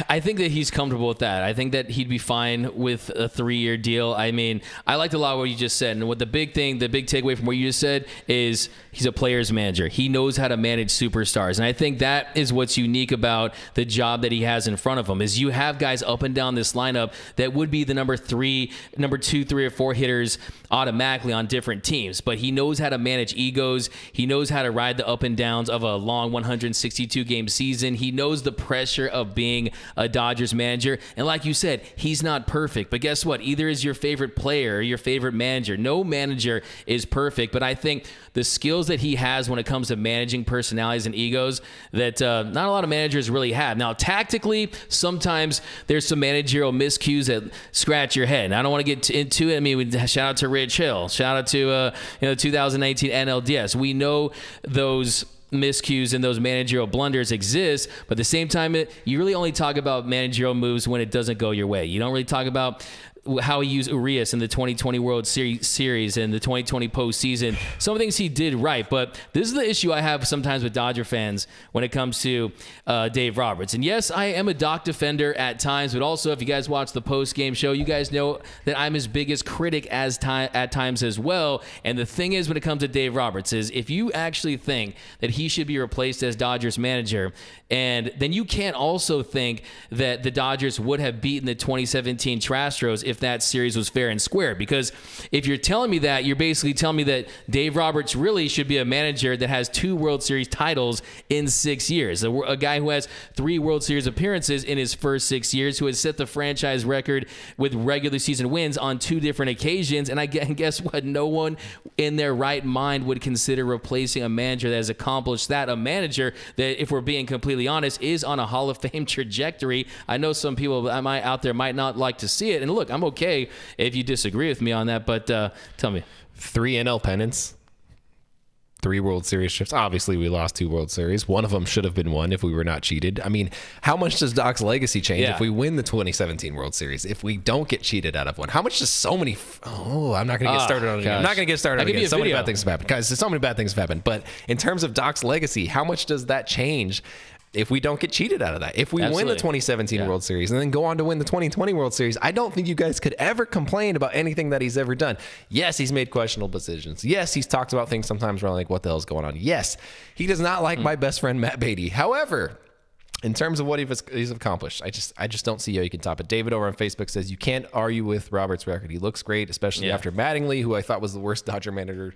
I think that he's comfortable with that. I think that he'd be fine with a 3-year deal. I mean, I liked a lot of what you just said. And what the big takeaway from what you just said is he's a player's manager. He knows how to manage superstars. And I think that is what's unique about the job that he has in front of him, is you have guys up and down this lineup that would be the number 2, 3, or 4 hitters automatically on different teams. But he knows how to manage egos. He knows how to ride the up and downs of a long 162-game season. He knows the pressure of being a Dodgers manager. And like you said, he's not perfect. But guess what? Either is your favorite player or your favorite manager. No manager is perfect. But I think the skills that he has when it comes to managing personalities and egos that not a lot of managers really have. Now, tactically, sometimes there's some managerial miscues that scratch your head. And I don't want to get into it. I mean, shout out to Rich Hill. Shout out to 2018 NLDS. We know those miscues and those managerial blunders exist, but at the same time, you really only talk about managerial moves when it doesn't go your way. You don't really talk about how he used Urias in the 2020 World Series and the 2020 postseason. Some things he did right, but this is the issue I have sometimes with Dodger fans when it comes to Dave Roberts. And yes, I am a Doc defender at times, but also if you guys watch the post-game show, you guys know that I'm his biggest critic at times as well. And the thing is, when it comes to Dave Roberts, is if you actually think that he should be replaced as Dodgers manager, and then you can't also think that the Dodgers would have beaten the 2017 Astros if that series was fair and square. Because if you're telling me that, you're basically telling me that Dave Roberts really should be a manager that has 2 World Series titles in 6 years. A guy who has 3 World Series appearances in his first 6 years, who has set the franchise record with regular season wins on 2 different occasions. And guess what? No one in their right mind would consider replacing a manager that has accomplished that. A manager that, if we're being completely honest, is on a Hall of Fame trajectory. I know some people out there might not like to see it. And look, I'm okay if you disagree with me on that, but tell me. 3 NL pennants, 3 World Series trips. Obviously, we lost 2 World Series. One of them should have been won if we were not cheated. I mean, how much does Doc's legacy change if we win the 2017 World Series? If we don't get cheated out of one? How much does so many... I'm not going to get started on it again. I'm not going to get started on it again. So many bad things have happened. Guys, so many bad things have happened. But in terms of Doc's legacy, how much does that change if we don't get cheated out of that? If we win the 2017 World Series and then go on to win the 2020 World Series, I don't think you guys could ever complain about anything that he's ever done. Yes, he's made questionable decisions. Yes, he's talked about things sometimes where I'm like, what the hell's going on? Yes, he does not like my best friend, Matt Beatty. However, in terms of what he's accomplished, I just don't see how you can top it. David over on Facebook says, you can't argue with Robert's record. He looks great, especially after Mattingly, who I thought was the worst Dodger manager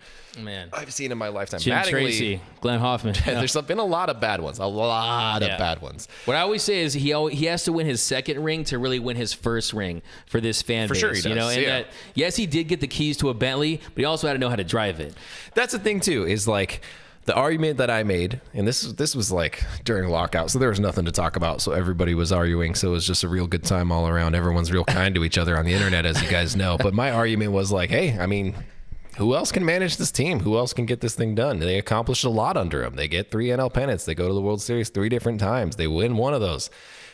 I've seen in my lifetime. Jim Mattingly, Tracy, Glenn Hoffman. There's been a lot of bad ones. A lot of bad ones. What I always say is he has to win his second ring to really win his first ring for this fan base. For sure he does. And that, yes, he did get the keys to a Bentley, but he also had to know how to drive it. That's the thing, too, is like... The argument that I made, and this was like during lockout, so there was nothing to talk about, so everybody was arguing, so it was just a real good time all around. Everyone's real kind to each other on the internet, as you guys know. But my argument was like, hey, I mean, who else can manage this team? Who else can get this thing done? They accomplished a lot under him. They get 3 NL pennants. They go to the World Series 3 different times. They win one of those.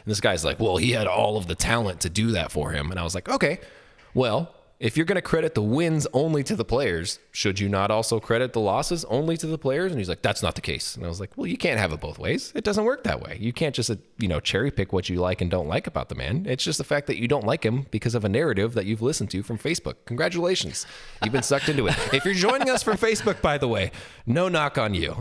And this guy's like, well, he had all of the talent to do that for him. And I was like, okay, well, if you're going to credit the wins only to the players, should you not also credit the losses only to the players? And he's like, that's not the case. And I was like, well, you can't have it both ways. It doesn't work that way. You can't just, cherry pick what you like and don't like about the man. It's just the fact that you don't like him because of a narrative that you've listened to from Facebook. Congratulations. You've been sucked into it. If you're joining us from Facebook, by the way, no knock on you.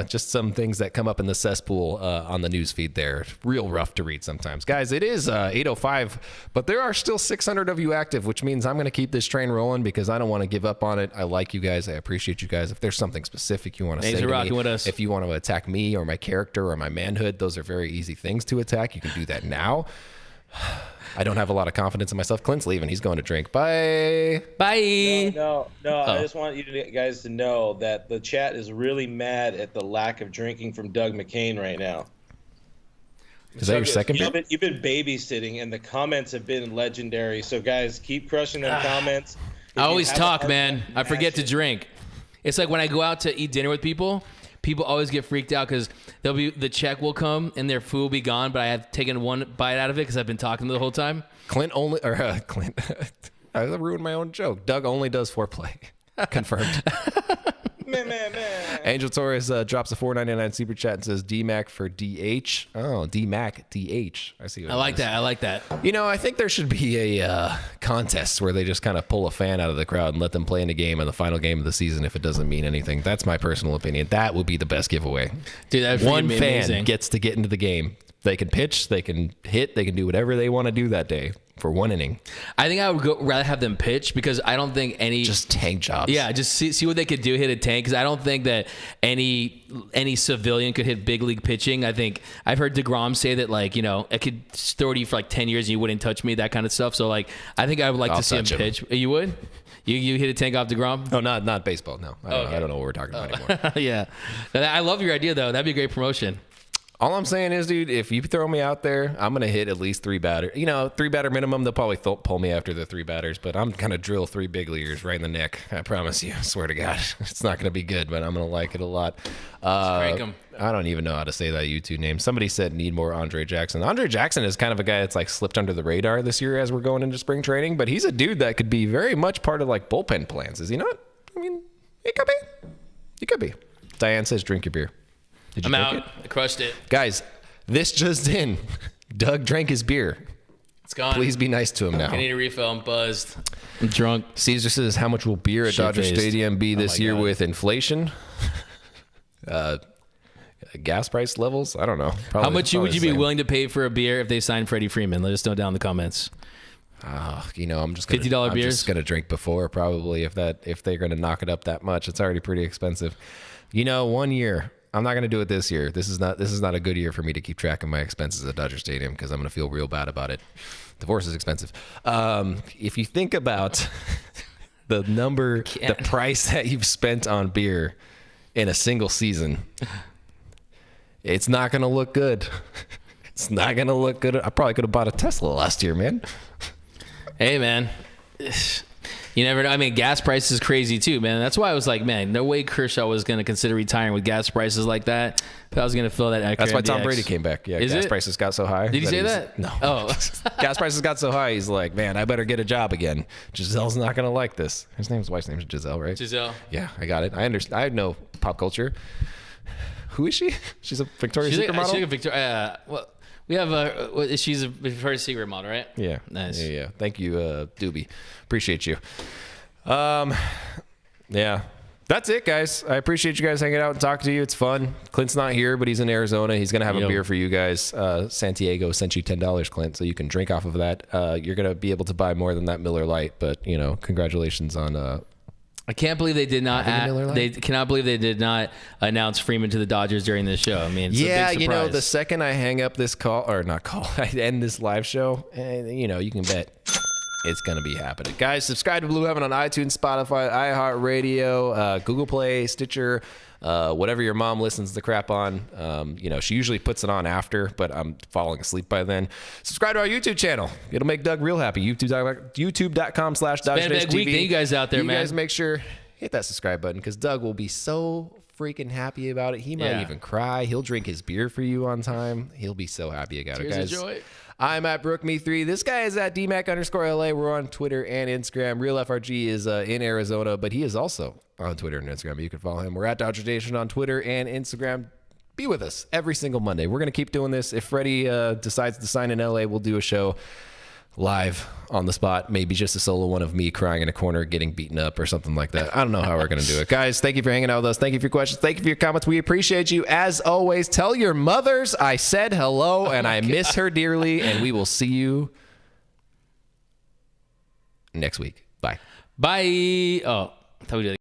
Just some things that come up in the cesspool on the news feed there. Real rough to read sometimes. Guys, it is 8:05, but there are still 600 of you active, which means I'm going to keep this train rolling because I don't want to give up on it. I like you guys. I appreciate you guys. If there's something specific you want to say to me, with us. If you want to attack me or my character or my manhood, those are very easy things to attack. You can do that now. I don't have a lot of confidence in myself. Clint's leaving. He's going to drink. Bye. Bye. No. I just want you guys to know that the chat is really mad at the lack of drinking from Doug McCain right now. Is that your second bit? You've been babysitting, and the comments have been legendary. So, guys, keep crushing them comments. I always talk, man. I forget to drink. It's like when I go out to eat dinner with people always get freaked out because the check will come and their food will be gone, but I have taken one bite out of it because I've been talking the whole time. Clint, I ruined my own joke. Doug only does foreplay. Confirmed. Man. Angel Torres drops a $4.99 super chat and says DMAC for DH. Oh, DMAC DH. I see. I like that. I think there should be a contest where they just kind of pull a fan out of the crowd and let them play in a game in the final game of the season if it doesn't mean anything. That's my personal opinion. That would be the best giveaway. Dude, that one be fan amazing. Gets to get into the game. They can pitch, they can hit, they can do whatever they want to do that day for one inning. I think I would rather have them pitch because I don't think any just tank jobs. Yeah, just see what they could do, hit a tank. Because I don't think that any civilian could hit big league pitching. I think I've heard DeGrom say that I could throw to you for 10 years and you wouldn't touch me, that kind of stuff. So I think I would like to see him pitch. You would? You hit a tank off DeGrom? Oh, not baseball. No, I don't know what we're talking about anymore. Yeah, I love your idea though. That'd be a great promotion. All I'm saying is, dude, if you throw me out there, I'm going to hit at least 3 batters. 3-batter minimum. They'll probably pull me after the 3 batters, but I'm going to drill 3 big leaguers right in the neck. I promise you. I swear to God. It's not going to be good, but I'm going to like it a lot. Strike 'em. I don't even know how to say that YouTube name. Somebody said need more Andre Jackson. Andre Jackson is kind of a guy that's slipped under the radar this year as we're going into spring training, but he's a dude that could be very much part of bullpen plans. Is he not? I mean, he could be. He could be. Diane says drink your beer. Did you I'm drink out. it? I crushed it. Guys, this just in. Doug drank his beer. It's gone. Please be nice to him now. I need a refill. I'm buzzed. I'm drunk. Caesar says, how much will beer at Dodger Shit-faced. Stadium be this year God. with inflation? Gas price levels? I don't know. How much would you be willing to pay for a beer if they signed Freddie Freeman? Let us know down in the comments. I'm just gonna, $50 I'm beers? just gonna drink before probably if they're gonna knock it up that much. It's already pretty expensive. 1 year. I'm not gonna do it this year. This is not a good year for me to keep track of my expenses at Dodger Stadium because I'm gonna feel real bad about it. Divorce is expensive. If you think about the price that you've spent on beer in a single season, it's not gonna look good. It's not gonna look good. I probably could have bought a Tesla last year, man. Hey, man. You never know. I mean, gas prices is crazy too, man. That's why I was like, man, no way Kershaw was going to consider retiring with gas prices like that. If I was going to fill that. That's why Tom Brady came back. Yeah, gas prices got so high. Did he say that? No. Oh. Gas prices got so high, he's like, man, I better get a job again. Giselle's not going to like this. His wife's name is Giselle, right? Giselle. Yeah, I got it. I understand. I know pop culture. Who is she? She's a Victoria's Secret model? She's a Victoria. Well, we have she's a Victoria's Secret model, right? Yeah. Nice. Yeah. Thank you, Doobie. Appreciate you. Yeah. That's it, guys. I appreciate you guys hanging out and talking to you. It's fun. Clint's not here, but he's in Arizona. He's going to have a beer for you guys. Santiago sent you $10, Clint, so you can drink off of that. You're going to be able to buy more than that Miller Lite, but, congratulations on I can't believe they did not. They cannot believe they did not announce Freeman to the Dodgers during this show. I mean, it's a big surprise. the second I hang up this call, or not call, I end this live show, you can bet it's going to be happening. Guys, subscribe to Blue Heaven on iTunes, Spotify, iHeartRadio, Google Play, Stitcher, whatever your mom listens to crap on. She usually puts it on after, but I'm falling asleep by then. Subscribe to our YouTube channel. It'll make Doug real happy. YouTube.com/DodgerStationTV. It's been a big week to you guys out there, man. You guys make sure... hit that subscribe button because Doug will be so freaking happy about it. He might even cry. He'll drink his beer for you on time. He'll be so happy about it, guys. Joy. I'm at BrookMe3. This guy is at DMac_LA. We're on Twitter and Instagram. Real FRG is in Arizona, but he is also on Twitter and Instagram. You can follow him. We're at Dodger Nation on Twitter and Instagram. Be with us every single Monday. We're going to keep doing this. If Freddie decides to sign in LA, we'll do a show live on the spot, maybe just a solo one of me crying in a corner, getting beaten up or something like that. I don't know how we're going to do it. Guys, thank you for hanging out with us. Thank you for your questions. Thank you for your comments. We appreciate you. As always, tell your mothers I said hello and I miss her dearly, and we will see you next week. Bye. Bye. Oh, I thought we did